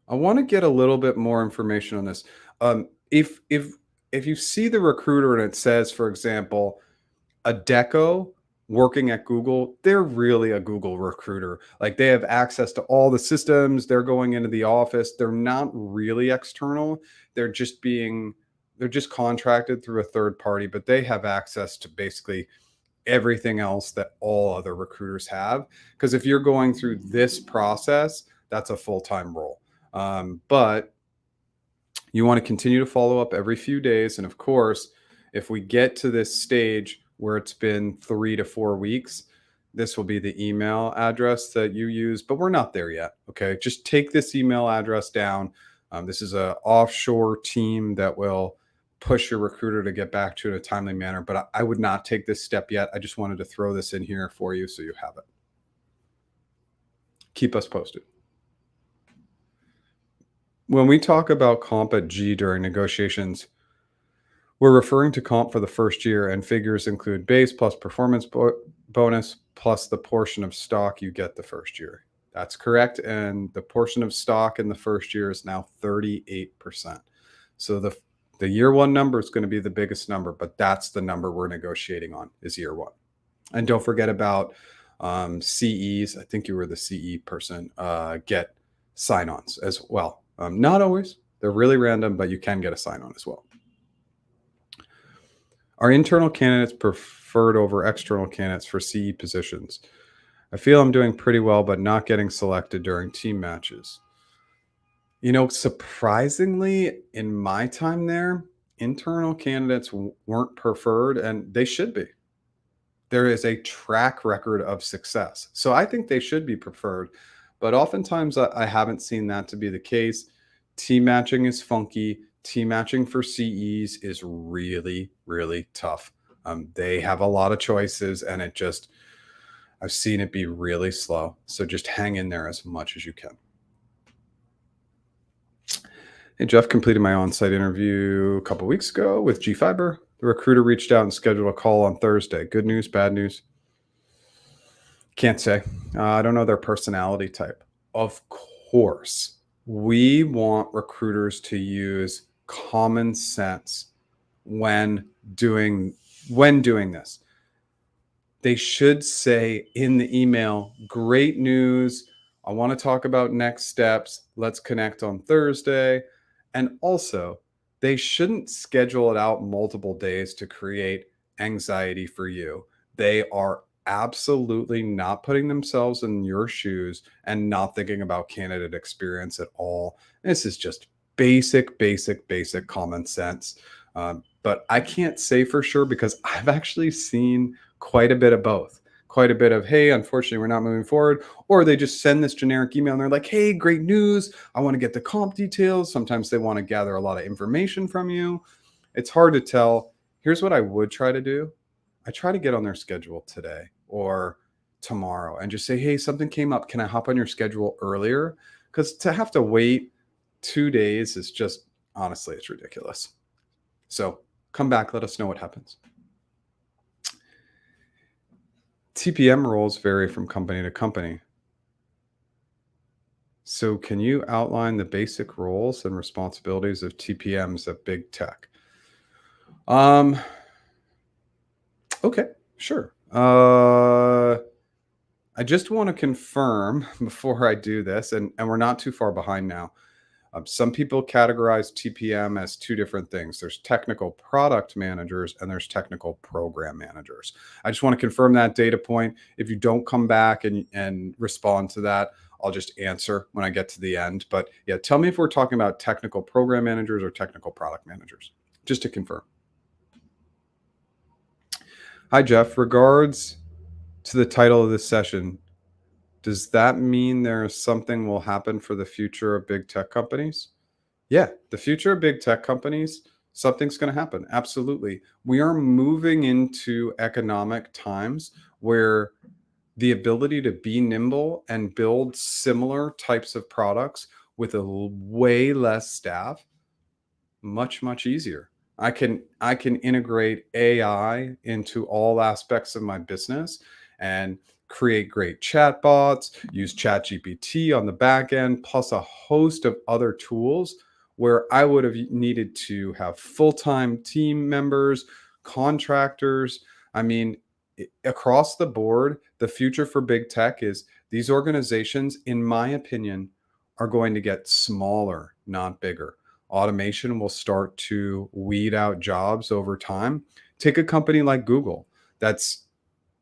want to get a little bit more information on this. If you see the recruiter and it says, for example, Adecco working at Google, they're really a Google recruiter. Like they have access to all the systems. They're going into the office. They're not really external. They're just contracted through a third party, but they have access to basically everything else that all other recruiters have. Because if you're going through this process, that's a full-time role. But you want to continue to follow up every few days. And of course, If we get to this stage where it's been 3 to 4 weeks, this will be the email address that you use, but we're not there yet. Okay. Just take this email address down. This is an offshore team that will push your recruiter to get back to you in a timely manner, but I would not take this step yet. I just wanted to throw this in here for you so you have it. Keep us posted. When we talk about comp at G during negotiations, we're referring to comp for the first year, and figures include base plus performance bonus plus the portion of stock you get the first year. That's correct. And the portion of stock in the first year is now 38%. So the year one number is going to be the biggest number, but that's the number we're negotiating on is year one. And don't forget about CEs. I think you were the CE person. Get sign-ons as well. Not always. They're really random, but you can get a sign-on as well. Are internal candidates preferred over external candidates for CE positions? I feel I'm doing pretty well, but not getting selected during team matches. Surprisingly, in my time there, internal candidates weren't preferred, and they should be. There is a track record of success. So I think they should be preferred, but oftentimes I haven't seen that to be the case. Team matching is funky. Team matching for CEs is really, really tough. They have a lot of choices, and I've seen it be really slow. So just hang in there as much as you can. Hey, Jeff, completed my on-site interview a couple weeks ago with GFiber. The recruiter reached out and scheduled a call on Thursday. Good news, bad news? Can't say. I don't know their personality type. Of course, we want recruiters to use common sense when doing this. They should say in the email, great news. I want to talk about next steps. Let's connect on Thursday. And also, they shouldn't schedule it out multiple days to create anxiety for you. They are absolutely not putting themselves in your shoes and not thinking about candidate experience at all. This is just basic common sense. But I can't say for sure because I've actually seen quite a bit of both. Quite a bit of, hey, unfortunately, we're not moving forward. Or they just send this generic email and they're like, hey, great news. I want to get the comp details. Sometimes they want to gather a lot of information from you. It's hard to tell. Here's what I would try to do. I try to get on their schedule today or tomorrow and just say, hey, something came up. Can I hop on your schedule earlier? Because to have to wait 2 days is just, honestly, it's ridiculous. So come back. Let us know what happens. TPM roles vary from company to company. So can you outline the basic roles and responsibilities of TPMs at big tech? Okay, sure. I just want to confirm before I do this, and we're not too far behind now. Some people categorize TPM as two different things. There's technical product managers and there's technical program managers. I just want to confirm that data point. If you don't come back and respond to that, I'll just answer when I get to the end. But yeah, tell me if we're talking about technical program managers or technical product managers, just to confirm. Hi, Jeff. Regards to the title of this session, does that mean there's something will happen for the future of big tech companies? Yeah, the future of big tech companies, something's going to happen. Absolutely. We are moving into economic times where the ability to be nimble and build similar types of products with a way less staff, much easier. I can integrate AI into all aspects of my business and create great chatbots, use ChatGPT on the back end, plus a host of other tools where I would have needed to have full-time team members, contractors. I mean, across the board, the future for big tech is these organizations, in my opinion, are going to get smaller, not bigger. Automation will start to weed out jobs over time. Take a company like Google.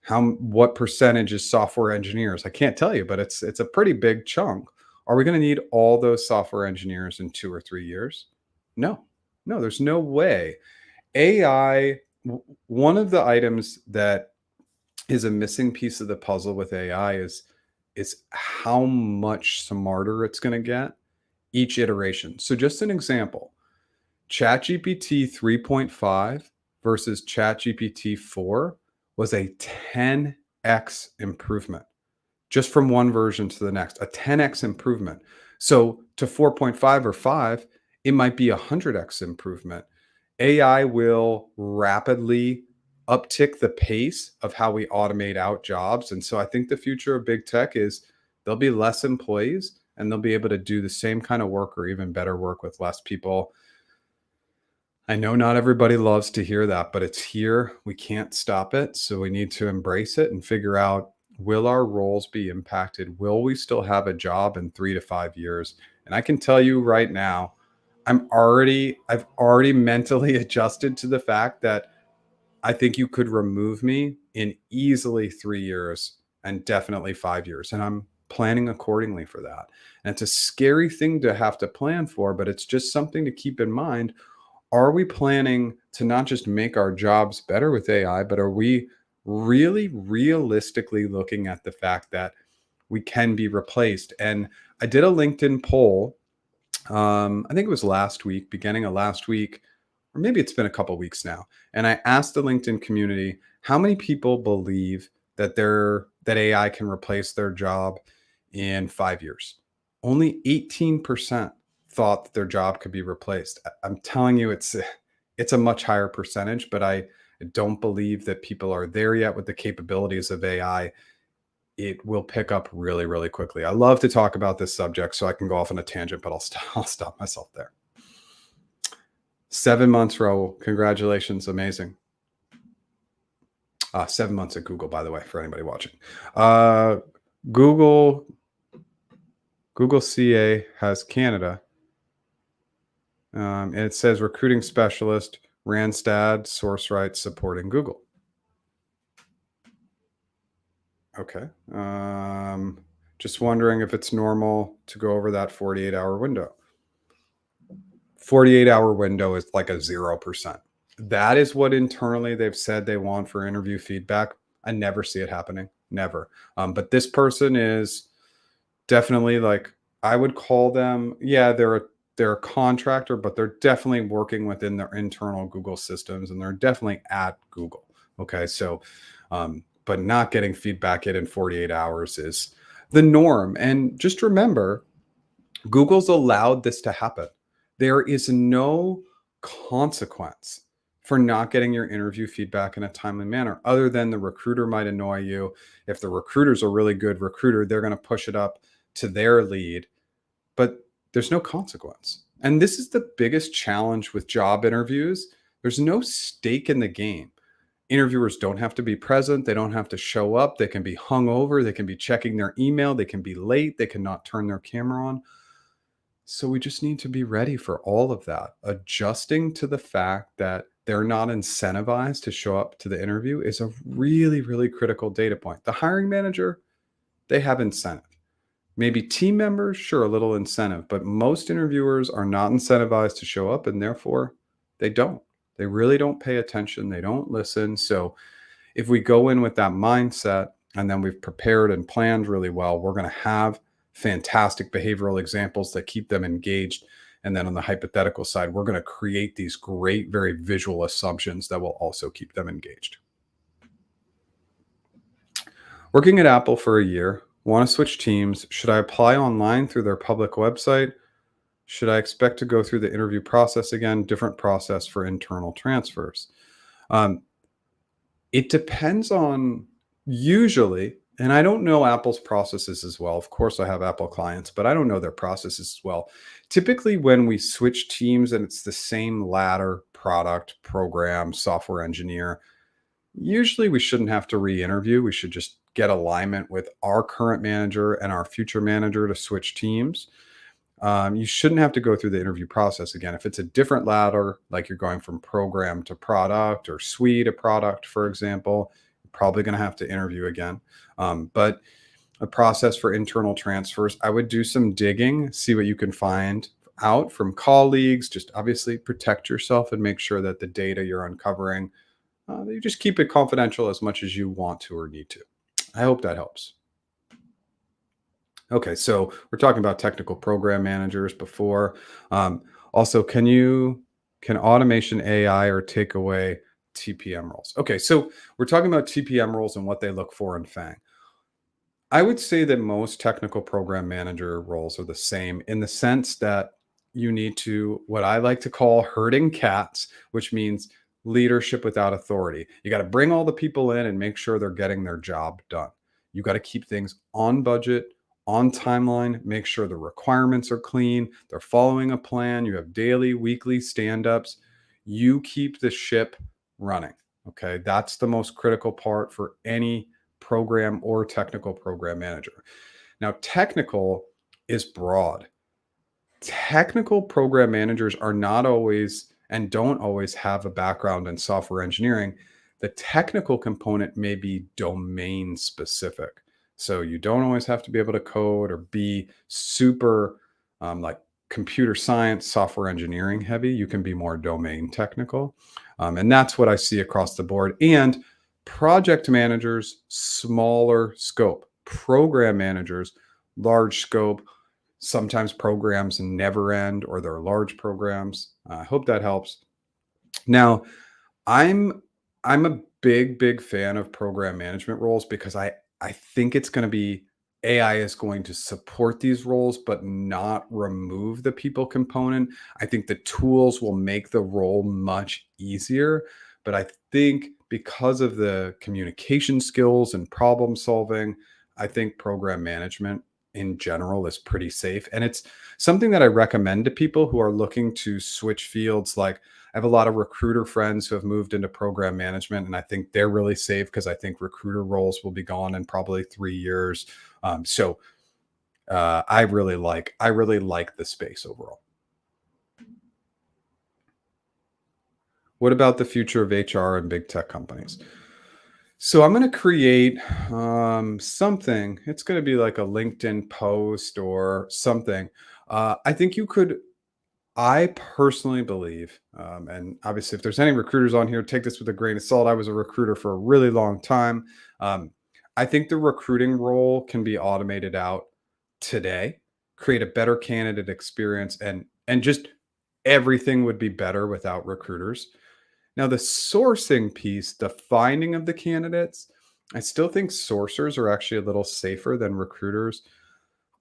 What percentage is software engineers? I can't tell you, but it's a pretty big chunk. Are we going to need all those software engineers in 2 or 3 years? No, there's no way. AI, one of the items that is a missing piece of the puzzle with AI is how much smarter it's going to get each iteration. So just an example, ChatGPT 3.5 versus ChatGPT 4 was a 10x improvement just from one version to the next, a 10x improvement. So to 4.5 or 5, it might be a 100x improvement. AI will rapidly uptick the pace of how we automate out jobs. And so I think the future of big tech is there'll be less employees and they'll be able to do the same kind of work or even better work with less people. I know not everybody loves to hear that, but it's here. We can't stop it. So we need to embrace it and figure out, will our roles be impacted? Will we still have a job in 3 to 5 years? And I can tell you right now, I've already mentally adjusted to the fact that I think you could remove me in easily 3 years and definitely 5 years. And I'm planning accordingly for that. And it's a scary thing to have to plan for, but it's just something to keep in mind. Are we planning to not just make our jobs better with AI, but are we really realistically looking at the fact that we can be replaced? And I did a LinkedIn poll. I think it was last week, beginning of last week, or maybe it's been a couple weeks now. And I asked the LinkedIn community, how many people believe that that AI can replace their job in 5 years? Only 18% thought that their job could be replaced. I'm telling you, it's a much higher percentage, but I don't believe that people are there yet with the capabilities of AI. It will pick up really, really quickly. I love to talk about this subject, so I can go off on a tangent, but I'll stop myself there. 7 months, Raul. Congratulations. Amazing. 7 months at Google, by the way, for anybody watching. Google CA has Canada. And it says recruiting specialist, Randstad, source rights supporting Google. Okay. Just wondering if it's normal to go over that 48-hour window. 48-hour window is like a 0%. That is what internally they've said they want for interview feedback. I never see it happening. Never. But this person is definitely, like, I would call them, yeah, they're a contractor, but they're definitely working within their internal Google systems and they're definitely at Google. Okay. So, but not getting feedback in 48 hours is the norm. And just remember, Google's allowed this to happen. There is no consequence for not getting your interview feedback in a timely manner, other than the recruiter might annoy you. If the recruiter's a really good recruiter, they're going to push it up to their lead, but there's no consequence. And this is the biggest challenge with job interviews. There's no stake in the game. Interviewers don't have to be present. They don't have to show up. They can be hungover. They can be checking their email. They can be late. They cannot turn their camera on. So we just need to be ready for all of that. Adjusting to the fact that they're not incentivized to show up to the interview is a really, really critical data point. The hiring manager, they have incentive. Maybe team members, sure, a little incentive, but most interviewers are not incentivized to show up, and therefore they don't. They really don't pay attention. They don't listen. So if we go in with that mindset and then we've prepared and planned really well, we're going to have fantastic behavioral examples that keep them engaged. And then on the hypothetical side, we're going to create these great, very visual assumptions that will also keep them engaged. Working at Apple for a year, want to switch teams. Should I apply online through their public website? Should I expect to go through the interview process again? Different process for internal transfers. It depends on, usually, and I don't know Apple's processes as well. Of course, I have Apple clients, but I don't know their processes as well. Typically, when we switch teams and it's the same ladder, product, program, software engineer, usually we shouldn't have to re-interview. We should just get alignment with our current manager and our future manager to switch teams. You shouldn't have to go through the interview process again. If it's a different ladder, like you're going from program to product or suite to product, for example, you're probably going to have to interview again. But a process for internal transfers, I would do some digging, see what you can find out from colleagues. Just obviously protect yourself and make sure that the data you're uncovering, that you just keep it confidential as much as you want to or need to. I hope that helps. Okay, so we're talking about technical program managers before. Also, can automation AI or take away TPM roles? Okay, so we're talking about TPM roles and what they look for in FAANG. I would say that most technical program manager roles are the same in the sense that you need to, what I like to call herding cats, which means leadership without authority. You got to bring all the people in and make sure they're getting their job done. You got to keep things on budget, on timeline, make sure the requirements are clean, they're following a plan. You have daily, weekly stand ups. You keep the ship running. Okay. That's the most critical part for any program or technical program manager. Now, technical is broad. Technical program managers are not always and don't always have a background in software engineering. The technical component may be domain specific. So you don't always have to be able to code or be super like computer science, software engineering heavy. You can be more domain technical. And that's what I see across the board. And project managers, smaller scope. Program managers, large scope. Sometimes programs never end or they're large programs. I hope that helps. Now, I'm I'm a big fan of program management roles because I think it's going to be AI is going to support these roles but not remove the people component. I think the tools will make the role much easier, but I think because of the communication skills and problem solving, I think program management in general is pretty safe, and it's something that I recommend to people who are looking to switch fields. Like, I have a lot of recruiter friends who have moved into program management, and I think they're really safe because I think recruiter roles will be gone in probably 3 years. I really like the space overall. What about the future of HR and big tech companies? So I'm going to create something. It's going to be like a LinkedIn post or something. I think you could I personally believe, and obviously, if there's any recruiters on here, take this with a grain of salt. I was a recruiter for a really long time. Um, I think the recruiting role can be automated out today, create a better candidate experience, and just everything would be better without recruiters. Now, the sourcing piece, the finding of the candidates, I still think sourcers are actually a little safer than recruiters.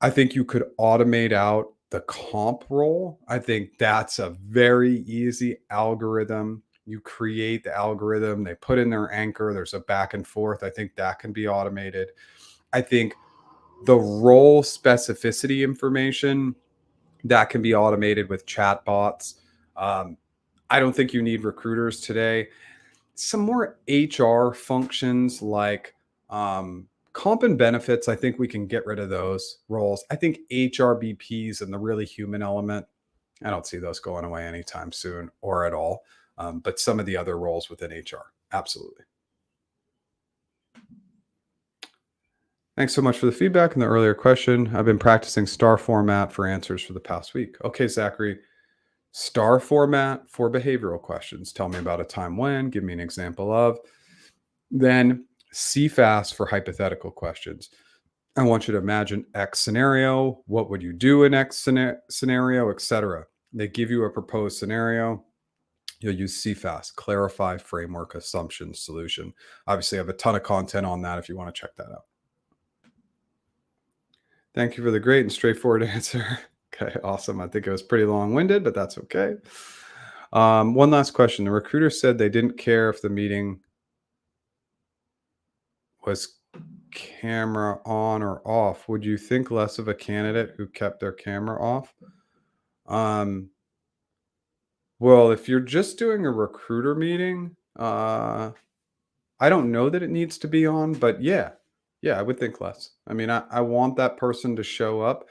I think you could automate out the comp role. I think that's a very easy algorithm. You create the algorithm, they put in their anchor, there's a back and forth. I think that can be automated. I think the role specificity information that can be automated with chatbots. Um, I don't think you need recruiters today. Some more HR functions like comp and benefits, I think we can get rid of those roles. I think HRBPs and the really human element, I don't see those going away anytime soon or at all. But some of the other roles within HR, absolutely. Thanks so much for the feedback and the earlier question. I've been practicing star format for answers for the past week. Okay, Zachary, star format for behavioral questions. Tell me about a time when, give me an example of. Then CFAS for hypothetical questions. I want you to imagine X scenario. What would you do in X scenario, etc. They give you a proposed scenario. You'll use CFAS, clarify, framework, assumption, solution. Obviously, I have a ton of content on that if you want to check that out. Thank you for the great and straightforward answer. Okay, awesome. I think it was pretty long winded, but that's okay. One last question. The recruiter said they didn't care if the meeting was camera on or off. Would you think less of a candidate who kept their camera off? Um, well, if you're just doing a recruiter meeting, I don't know that it needs to be on, but yeah, I would think less. I mean, I want that person to show up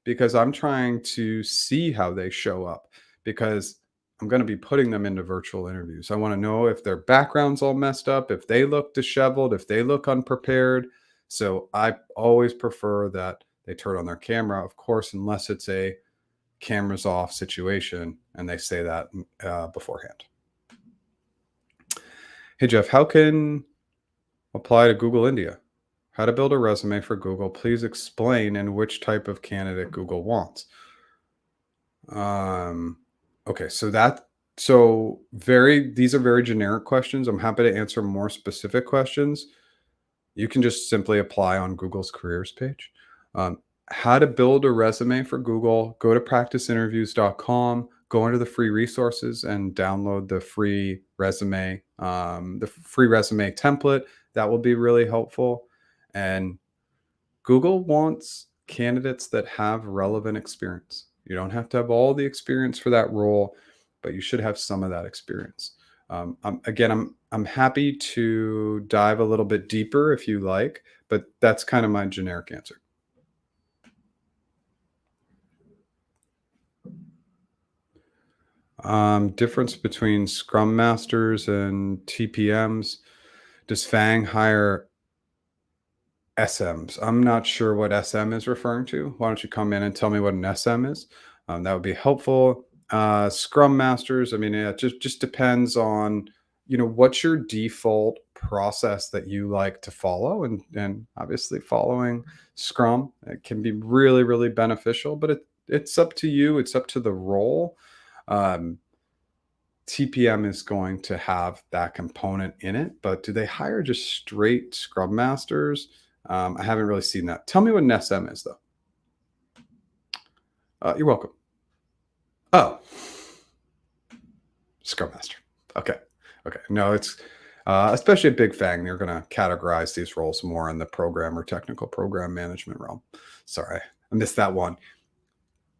because I'm trying to see how they show up because I'm going to be putting them into virtual interviews. I want to know if their background's all messed up, if they look disheveled, if they look unprepared. So I always prefer that they turn on their camera, of course, unless it's a cameras off situation, and they say that beforehand. Hey, Jeff, how can apply to Google India? How to build a resume for Google? Please explain and which type of candidate Google wants. Okay, these are very generic questions. I'm happy to answer more specific questions. You can just simply apply on Google's careers page. How to build a resume for Google? Go to practiceinterviews.com, go into the free resources and download the free resume, template. That will be really helpful. And Google wants candidates that have relevant experience. You don't have to have all the experience for that role, but you should have some of that experience. I'm happy to dive a little bit deeper if you like, but that's kind of my generic answer. Difference between Scrum Masters and TPMs. Does FAANG hire SMs? I'm not sure what SM is referring to. Why don't you come in and tell me what an SM is? That would be helpful. Scrum Masters, I mean, it just depends on, what's your default process that you like to follow, and obviously following Scrum, it can be really, really beneficial, but it's up to you. It's up to the role. TPM is going to have that component in it, but do they hire just straight Scrum Masters? I haven't really seen that. Tell me what an SM is, though. You're welcome. Oh, Scrum Master. Okay. No, it's especially at Big FAANG, they're going to categorize these roles more in the program or technical program management realm. Sorry, I missed that one.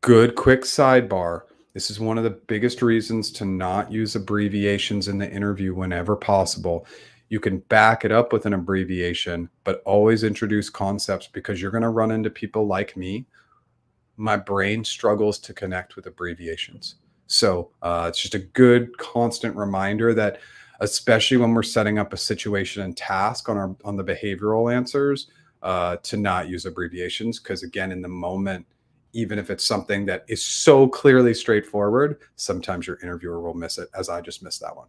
Good quick sidebar. This is one of the biggest reasons to not use abbreviations in the interview whenever possible. You can back it up with an abbreviation, but always introduce concepts, because you're going to run into people like me. My brain struggles to connect with abbreviations. So it's just a good constant reminder that, especially when we're setting up a situation and task on the behavioral answers, to not use abbreviations, because again, in the moment, even if it's something that is so clearly straightforward, sometimes your interviewer will miss it, as I just missed that one.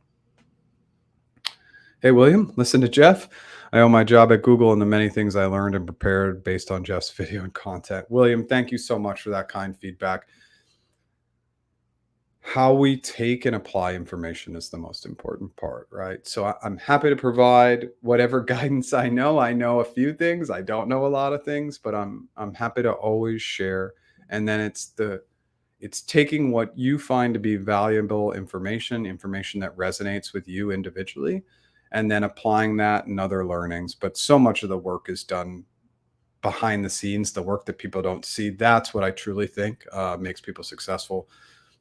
Hey, William, listen to Jeff. I owe my job at Google and the many things I learned and prepared based on Jeff's video and content. William, thank you so much for that kind feedback. How we take and apply information is the most important part, right? So I'm happy to provide whatever guidance I know. I know a few things. I don't know a lot of things, but I'm happy to always share. And then it's taking what you find to be valuable information that resonates with you individually, and then applying that in other learnings. But so much of the work is done behind the scenes, the work that people don't see. That's what I truly think makes people successful.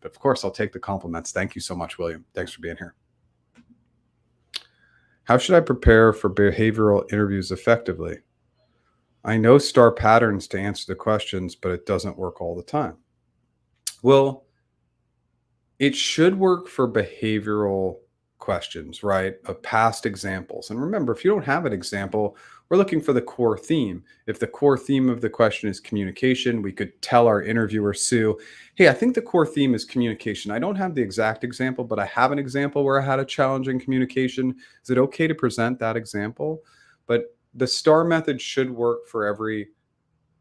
But of course, I'll take the compliments. Thank you so much, William. Thanks for being here. How should I prepare for behavioral interviews effectively? I know star patterns to answer the questions, but it doesn't work all the time. Well, it should work for behavioral questions, right? Of past examples. And remember, if you don't have an example, we're looking for the core theme. If the core theme of the question is communication, we could tell our interviewer, Sue, hey, I think the core theme is communication. I don't have the exact example, but I have an example where I had a challenge in communication. Is it okay to present that example? But the STAR method should work for every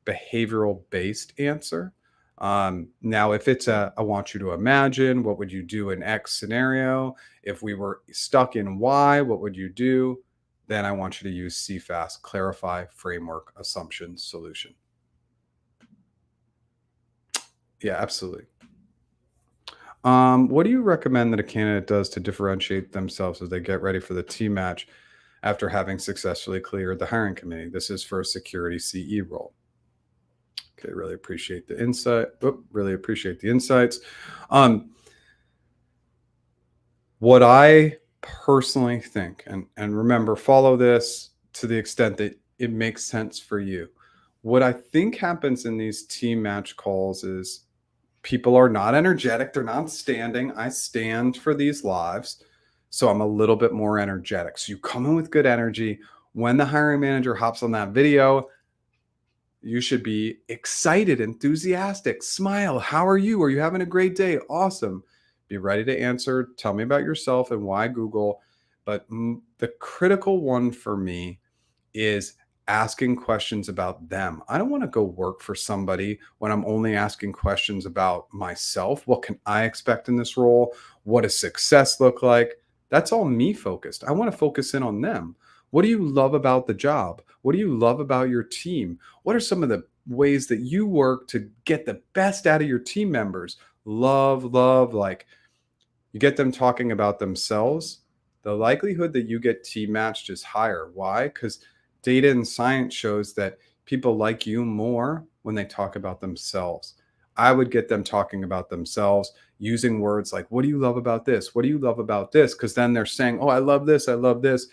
behavioral based answer. Now, if it's I want you to imagine, what would you do in X scenario? If we were stuck in Y, what would you do? Then I want you to use CFAS, clarify, framework, assumption, solution. Yeah, absolutely. What do you recommend that a candidate does to differentiate themselves as they get ready for the team match after having successfully cleared the hiring committee? This is for a security CE role. Okay, really appreciate the insight. Really appreciate the insights. What I personally think, and remember, follow this to the extent that it makes sense for you. What I think happens in these team match calls is people are not energetic. They're not standing. I stand for these lives, so I'm a little bit more energetic. So you come in with good energy. When the hiring manager hops on that video, You should be excited, enthusiastic, smile. How are you? Are you having a great day? Awesome. Be ready to answer. Tell me about yourself and why Google. But the critical one for me is asking questions about them. I don't want to go work for somebody when I'm only asking questions about myself. What can I expect in this role? What does success look like? That's all me focused. I want to focus in on them. What do you love about the job? What do you love about your team? What are some of the ways that you work to get the best out of your team members? Love, like you get them talking about themselves, the likelihood that you get team matched is higher. Why? Because data and science shows that people like you more when they talk about themselves. I would get them talking about themselves using words like, what do you love about this? What do you love about this? Because then they're saying, oh, I love this. I love this.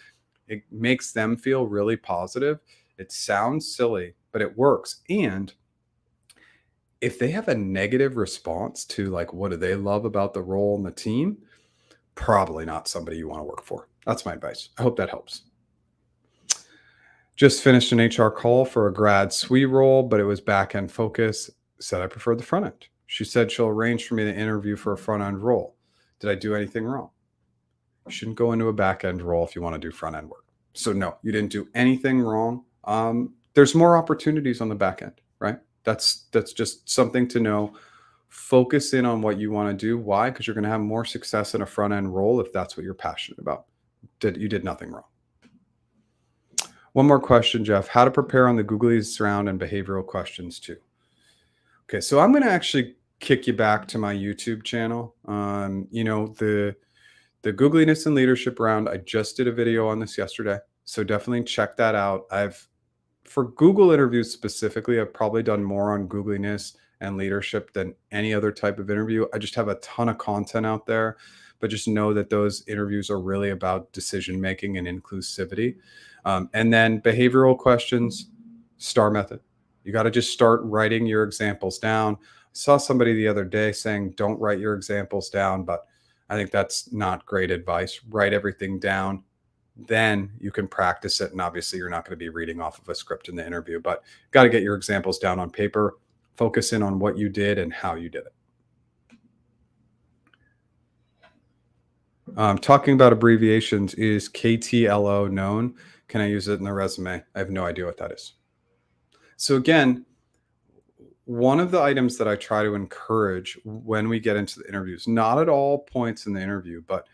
It makes them feel really positive. It sounds silly, but it works. And if they have a negative response to like what do they love about the role and the team, probably not somebody you want to work for. That's my advice. I hope that helps. Just finished an HR call for a grad SWE role, but it was back end focus. Said I preferred the front end. She said she'll arrange for me to interview for a front end role. Did I do anything wrong? You shouldn't go into a back end role if you want to do front end work. So no, you didn't do anything wrong. There's more opportunities on the back end, right? That's just something to know. Focus in on what you want to do. Why? Because you're going to have more success in a front end role if that's what you're passionate about. You did nothing wrong. One more question, Jeff. How to prepare on the Googlies round and behavioral questions too. Okay, so I'm going to actually kick you back to my YouTube channel. The Googliness and leadership round. I just did a video on this yesterday, so definitely check that out. For Google interviews specifically, I've probably done more on Googliness and leadership than any other type of interview. I just have a ton of content out there, but just know that those interviews are really about decision making and inclusivity. And then behavioral questions, STAR method. You got to just start writing your examples down. I saw somebody the other day saying, don't write your examples down, but I think that's not great advice. Write everything down. Then you can practice it. And obviously you're not going to be reading off of a script in the interview, but got to get your examples down on paper. Focus in on what you did and how you did it. Talking about abbreviations, is KTLO known? Can I use it in the resume? I have no idea what that is. So again, one of the items that I try to encourage when we get into the interviews, not at all points in the interview, but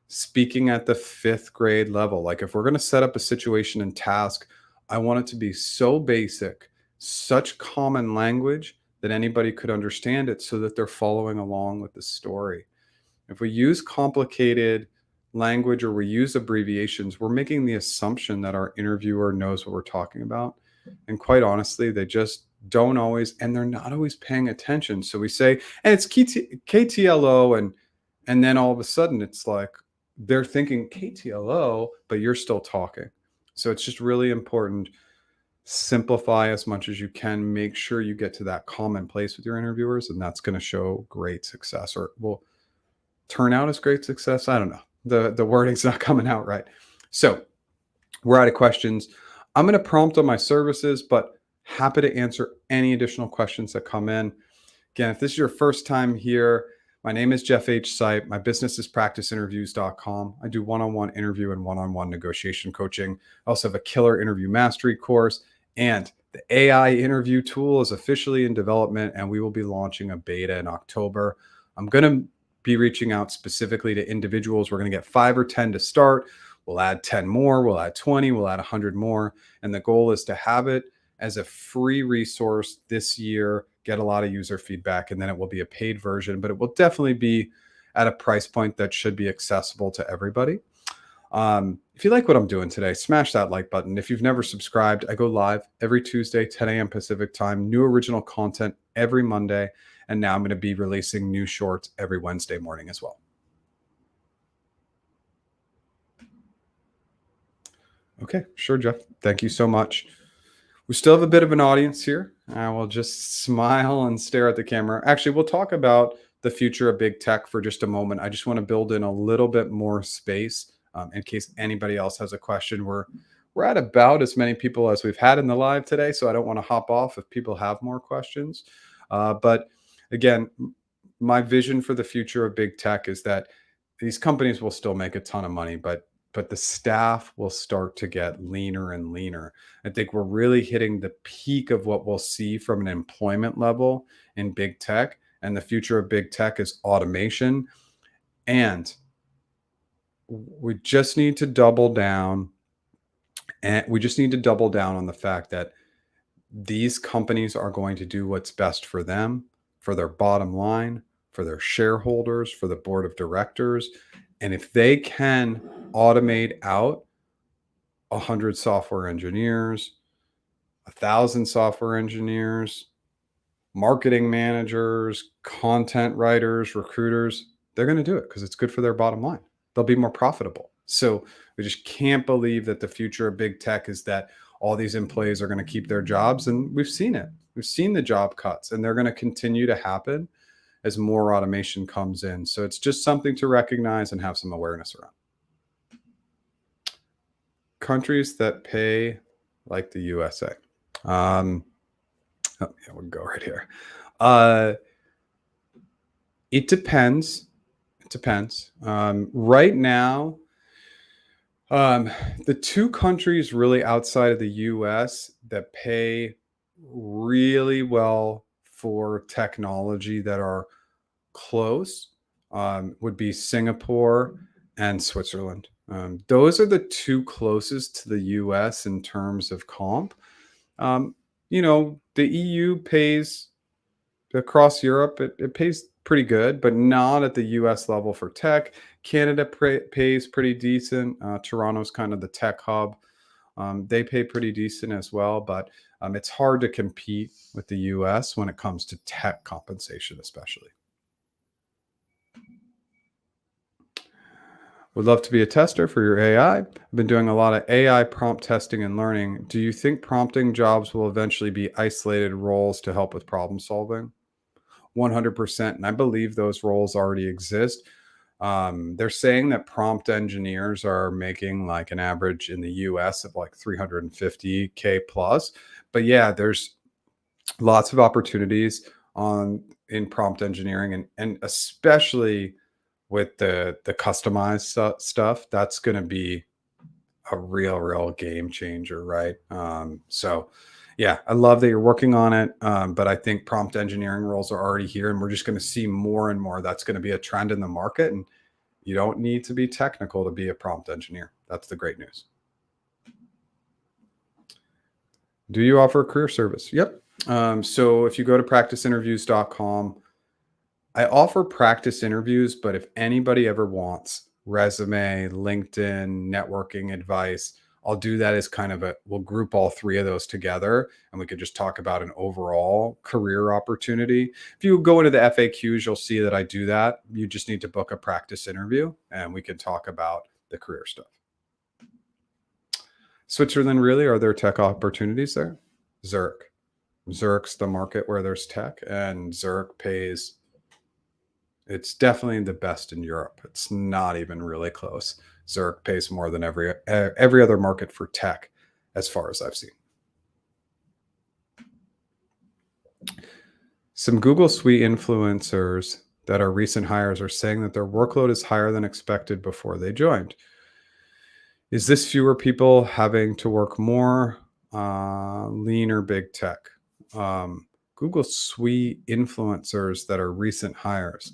speaking at the 5th grade level, like if we're going to set up a situation and task, I want it to be so basic, such common language that anybody could understand it so that they're following along with the story. If we use complicated language or we use abbreviations, we're making the assumption that our interviewer knows what we're talking about. And quite honestly, they just don't always, and they're not always paying attention. So we say, and it's KTLO, and then all of a sudden it's like they're thinking KTLO, but you're still talking. So it's just really important. Simplify as much as you can. Make sure you get to that common place with your interviewers, and that's going to show great success, or will turn out as great success. I don't know. The wording's not coming out right. So we're out of questions. I'm going to prompt on my services, but happy to answer any additional questions that come in. Again, if this is your first time here, my name is Jeff H. Sipe. My business is practiceinterviews.com. I do one-on-one interview and one-on-one negotiation coaching. I also have a killer interview mastery course, and the AI interview tool is officially in development, and we will be launching a beta in October. I'm going to be reaching out specifically to individuals. We're going to get 5 or 10 to start. We'll add 10 more. We'll add 20. We'll add 100 more. And the goal is to have it as a free resource this year, get a lot of user feedback, and then it will be a paid version, but it will definitely be at a price point that should be accessible to everybody. If you like what I'm doing today, smash that like button. If you've never subscribed, I go live every Tuesday, 10 a.m. Pacific time, new original content every Monday. And now I'm going to be releasing new shorts every Wednesday morning as well. Okay, sure, Jeff. Thank you so much. We still have a bit of an audience here. I will just smile and stare at the camera. Actually, we'll talk about the future of big tech for just a moment. I just want to build in a little bit more space in case anybody else has a question. We're we're at about as many people as we've had in the live today, so I don't want to hop off if people have more questions. But again, my vision for the future of big tech is that these companies will still make a ton of money, but the staff will start to get leaner and leaner. I think we're really hitting the peak of what we'll see from an employment level in big tech, and the future of big tech is automation. And we just need to double down, and we just need to double down on the fact that these companies are going to do what's best for them, for their bottom line, for their shareholders, for the board of directors. And if they can automate out 100 software engineers, 1,000 software engineers, marketing managers, content writers, recruiters, they're going to do it because it's good for their bottom line. They'll be more profitable. So we just can't believe that the future of big tech is that all these employees are going to keep their jobs. And we've seen it. We've seen the job cuts, and they're going to continue to happen as more automation comes in. So it's just something to recognize and have some awareness around. Countries that pay like the USA. Oh, yeah, we'll go right here. It depends. It depends. Right now, the two countries really outside of the US that pay really well for technology that are close would be Singapore and Switzerland. Those are the two closest to the US in terms of comp. The EU pays across Europe, it pays pretty good, but not at the US level for tech. Canada pays pretty decent. Toronto's kind of the tech hub. They pay pretty decent as well, but it's hard to compete with the US when it comes to tech compensation, especially. Would love to be a tester for your AI. I've been doing a lot of AI prompt testing and learning. Do you think prompting jobs will eventually be isolated roles to help with problem solving? 100%. And I believe those roles already exist. They're saying that prompt engineers are making like an average in the US of like 350K plus. But yeah, there's lots of opportunities in prompt engineering, and especially with the customized stuff, that's going to be a real game changer, right? So yeah, I love that you're working on it, but I think prompt engineering roles are already here, and we're just going to see more and more. That's going to be a trend in the market, and you don't need to be technical to be a prompt engineer. That's the great news. Do you offer a career service? Yep. So if you go to practiceinterviews.com, I offer practice interviews, but if anybody ever wants resume, LinkedIn, networking advice, I'll do that as kind of we'll group all three of those together, and we could just talk about an overall career opportunity. If you go into the FAQs, you'll see that I do that. You just need to book a practice interview, and we can talk about the career stuff. Switzerland, really? Are there tech opportunities there? Zurich. Zurich's the market where there's tech, and Zurich pays. It's definitely the best in Europe. It's not even really close. Zurich pays more than every other market for tech, as far as I've seen. Some Google Suite influencers that are recent hires are saying that their workload is higher than expected before they joined. Is this fewer people having to work more, leaner big tech? Google Suite influencers that are recent hires.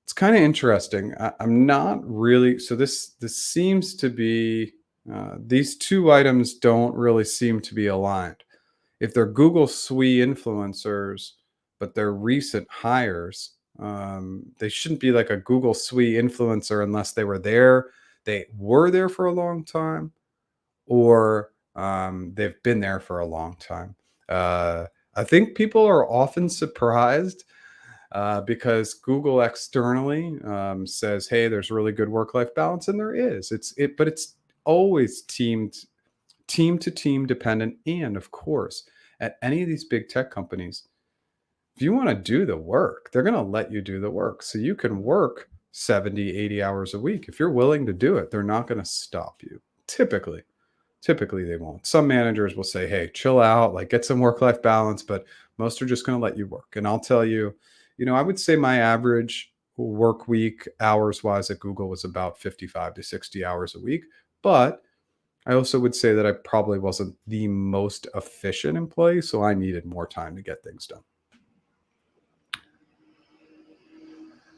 It's kind of interesting. I'm not really. So this seems to be these two items don't really seem to be aligned. If they're Google Suite influencers, but they're recent hires, they shouldn't be like a Google Suite influencer unless they were there. They were there for a long time, or they've been there for a long time. I think people are often surprised because Google externally says, "Hey, there's really good work-life balance," and there is. But it's always team to team dependent, and of course, at any of these big tech companies, if you want to do the work, they're going to let you do the work, so you can work 70, 80 hours a week. If you're willing to do it, they're not going to stop you. Typically, Typically, they won't. Some managers will say, hey, chill out, like get some work life balance, but most are just going to let you work. And I'll tell you, I would say my average work week hours wise at Google was about 55 to 60 hours a week. But I also would say that I probably wasn't the most efficient employee. So I needed more time to get things done.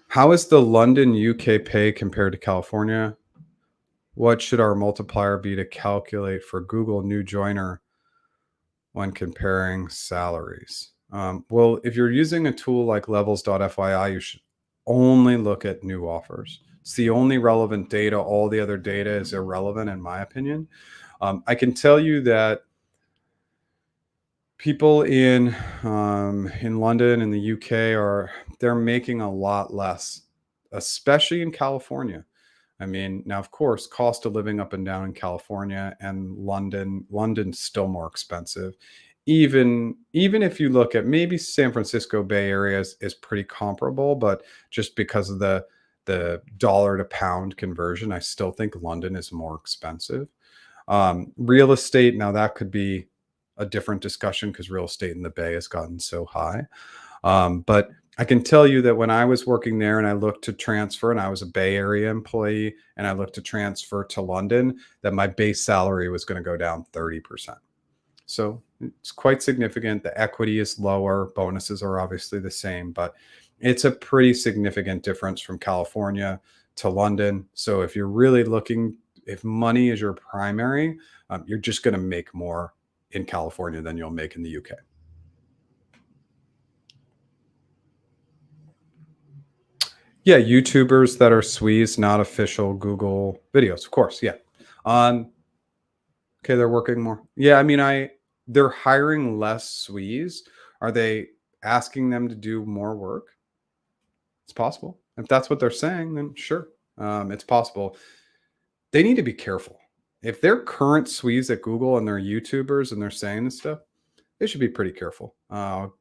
How is the London, UK pay compared to California? What should our multiplier be to calculate for Google new joiner when comparing salaries? Well, if you're using a tool like levels.fyi, you should only look at new offers. It's the only relevant data. All the other data is irrelevant, in my opinion. I can tell you that people in London and the UK they're making a lot less, especially in California. I mean, now of course, cost of living up and down in California and London's still more expensive. Even if you look at maybe San Francisco Bay Area is pretty comparable, but just because of the dollar to pound conversion, I still think London is more expensive. Real estate, now that could be a different discussion because real estate in the Bay has gotten so high. But I can tell you that when I was working there and I looked to transfer, and I was a Bay Area employee, and I looked to transfer to London, that my base salary was going to go down 30%. So it's quite significant. The equity is lower. Bonuses are obviously the same, but it's a pretty significant difference from California to London. So if you're really looking, if money is your primary, you're just going to make more in California than you'll make in the UK. Yeah, YouTubers that are Swedes, not official Google videos, of course. Yeah. Okay, they're working more. Yeah, I mean, they're hiring less Swedes. Are they asking them to do more work? It's possible. If that's what they're saying, then sure, it's possible. They need to be careful. If they're current Swedes at Google and they're YouTubers and they're saying this stuff, they should be pretty careful.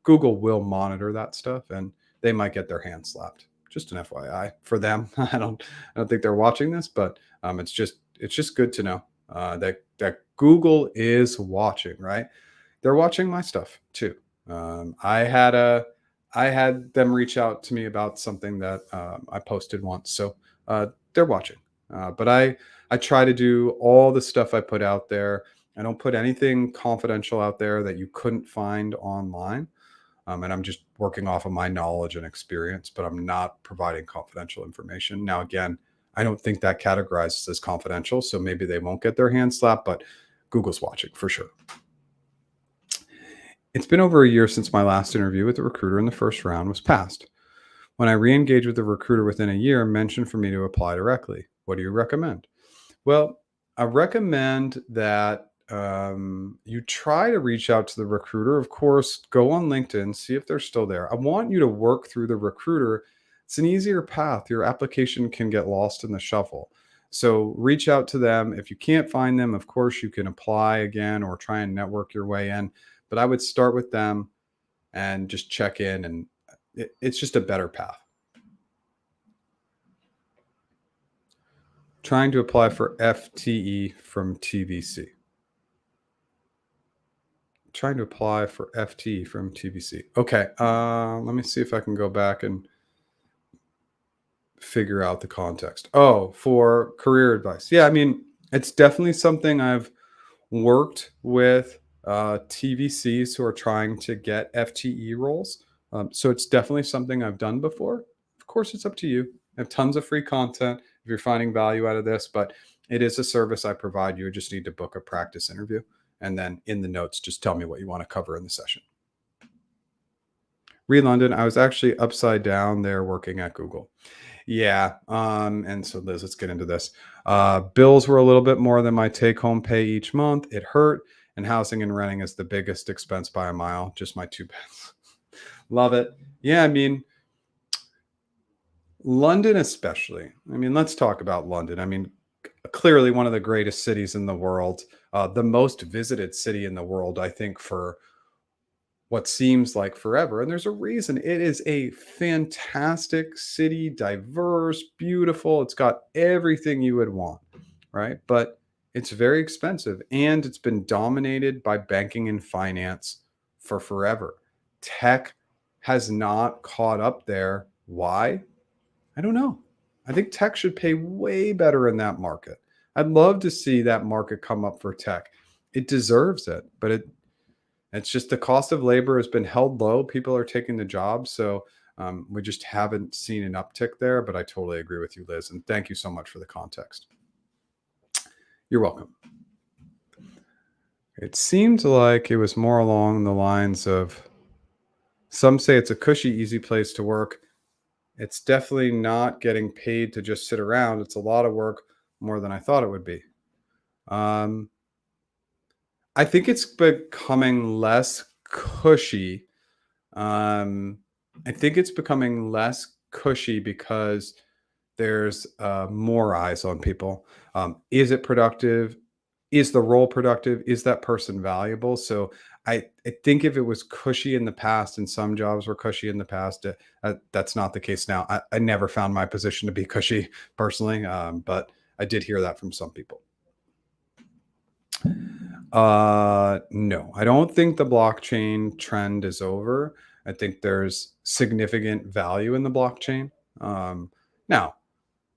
Google will monitor that stuff, and they might get their hands slapped. Just an FYI for them. I don't think they're watching this, but it's just good to know that Google is watching. Right? They're watching my stuff too. I had them reach out to me about something that I posted once, so they're watching. But I try to do all the stuff I put out there. I don't put anything confidential out there that you couldn't find online. And I'm just working off of my knowledge and experience, but I'm not providing confidential information. Now, again, I don't think that categorizes as confidential, so maybe they won't get their hands slapped, but Google's watching for sure. It's been over a year since my last interview with the recruiter in the first round was passed. When I re-engage with the recruiter within a year, mention for me to apply directly. What do you recommend? Well, I recommend that you try to reach out to the recruiter. Of course, go on LinkedIn, see if they're still there. I want you to work through the recruiter. It's an easier path. Your application can get lost in the shuffle. So reach out to them. If you can't find them, of course, you can apply again or try and network your way in. But I would start with them and just check in, and it's just a better path. Trying to apply for FTE from TVC. Trying to apply for FTE from TVC. Okay, let me see if I can go back and figure out the context. Oh, for career advice. Yeah, I mean, it's definitely something I've worked with TVCs who are trying to get FTE roles. So it's definitely something I've done before. Of course, it's up to you. I have tons of free content if you're finding value out of this, but it is a service I provide. You just need to book a practice interview. And then in the notes, just tell me what you want to cover in the session. London, I was actually upside down there working at Google. Yeah. And so Liz, let's get into this. Bills were a little bit more than my take home pay each month. It hurt. And housing and renting is the biggest expense by a mile. Just my 2 pence. Love it. Yeah. I mean, London, especially. I mean, let's talk about London. I mean, clearly one of the greatest cities in the world, the most visited city in the world, I think, for what seems like forever. And there's a reason. It is a fantastic city, diverse, beautiful. It's got everything you would want, right? But It's very expensive, and it's been dominated by banking and finance for forever. Tech has not caught up there. Why? I don't know. I think tech should pay way better in that market. I'd love to see that market come up for tech. It deserves it, but it's just the cost of labor has been held low. People are taking the jobs, so we just haven't seen an uptick there. But I totally agree with you, Liz, and thank you so much for the context. You're welcome. It seemed like it was more along the lines of some say it's a cushy, easy place to work. It's definitely not getting paid to just sit around. It's a lot of work, more than I thought it would be. Um, I think it's becoming less cushy. Um, I think it's becoming less cushy because there's more eyes on people. Is it productive? Is the role productive? Is that person valuable? So I think if it was cushy in the past and some jobs were cushy in the past, that's not the case now. I never found my position to be cushy personally, but I did hear that from some people. No, I don't think the blockchain trend is over. I think there's significant value in the blockchain. Now,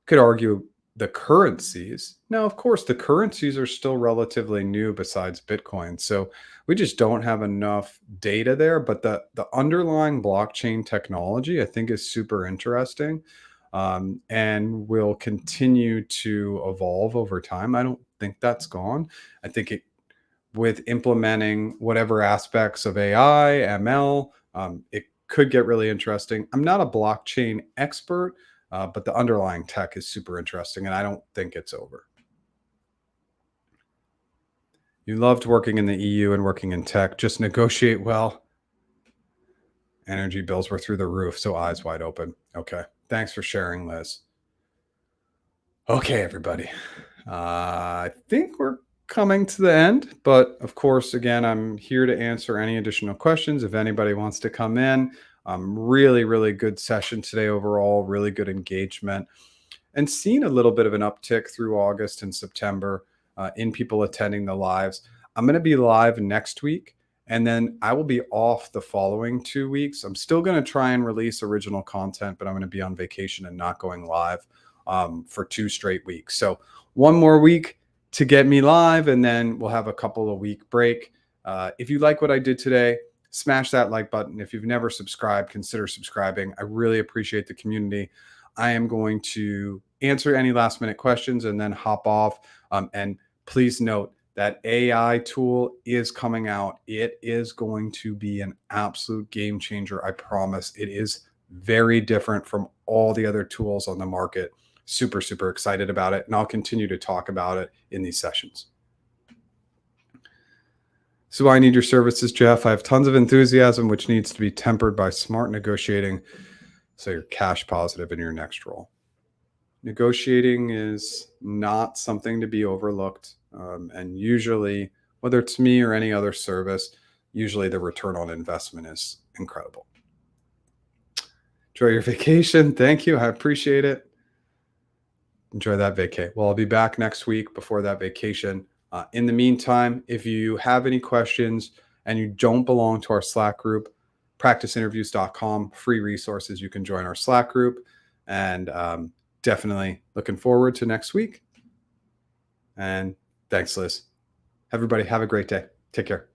could argue the currencies. Now, of course, the currencies are still relatively new besides Bitcoin. So we just don't have enough data there. But the underlying blockchain technology, I think, is super interesting, and will continue to evolve over time. I don't think that's gone. I think it with implementing whatever aspects of AI, ML, it could get really interesting. I'm not a blockchain expert, but the underlying tech is super interesting, and I don't think it's over. You loved working in the EU and working in tech. Just negotiate well. Energy bills were through the roof, so eyes wide open. Okay. Thanks for sharing, Liz. Okay, everybody. I think we're coming to the end, but of course, again, I'm here to answer any additional questions if anybody wants to come in. Really, really good session today overall, really good engagement, and seen a little bit of an uptick through August and September in people attending the lives. I'm going to be live next week, and then I will be off the following 2 weeks. I'm still going to try and release original content, but I'm going to be on vacation and not going live for 2 straight weeks. So one more week to get me live, and then we'll have a couple of week break. If you like what I did today, smash that like button. If you've never subscribed, consider subscribing. I really appreciate the community. I am going to answer any last minute questions and then hop off. And please note that AI tool is coming out. It is going to be an absolute game changer. I promise. It is very different from all the other tools on the market. Super, super excited about it. And I'll continue to talk about it in these sessions. So I need your services, Jeff. I have tons of enthusiasm, which needs to be tempered by smart negotiating so you're cash positive in your next role. Negotiating is not something to be overlooked. And usually, whether it's me or any other service, usually the return on investment is incredible. Enjoy your vacation. Thank you. I appreciate it. Enjoy that vacay. Well, I'll be back next week before that vacation. In the meantime, if you have any questions and you don't belong to our Slack group, practiceinterviews.com, free resources. You can join our Slack group, and definitely looking forward to next week. And thanks, Liz. Everybody have a great day. Take care.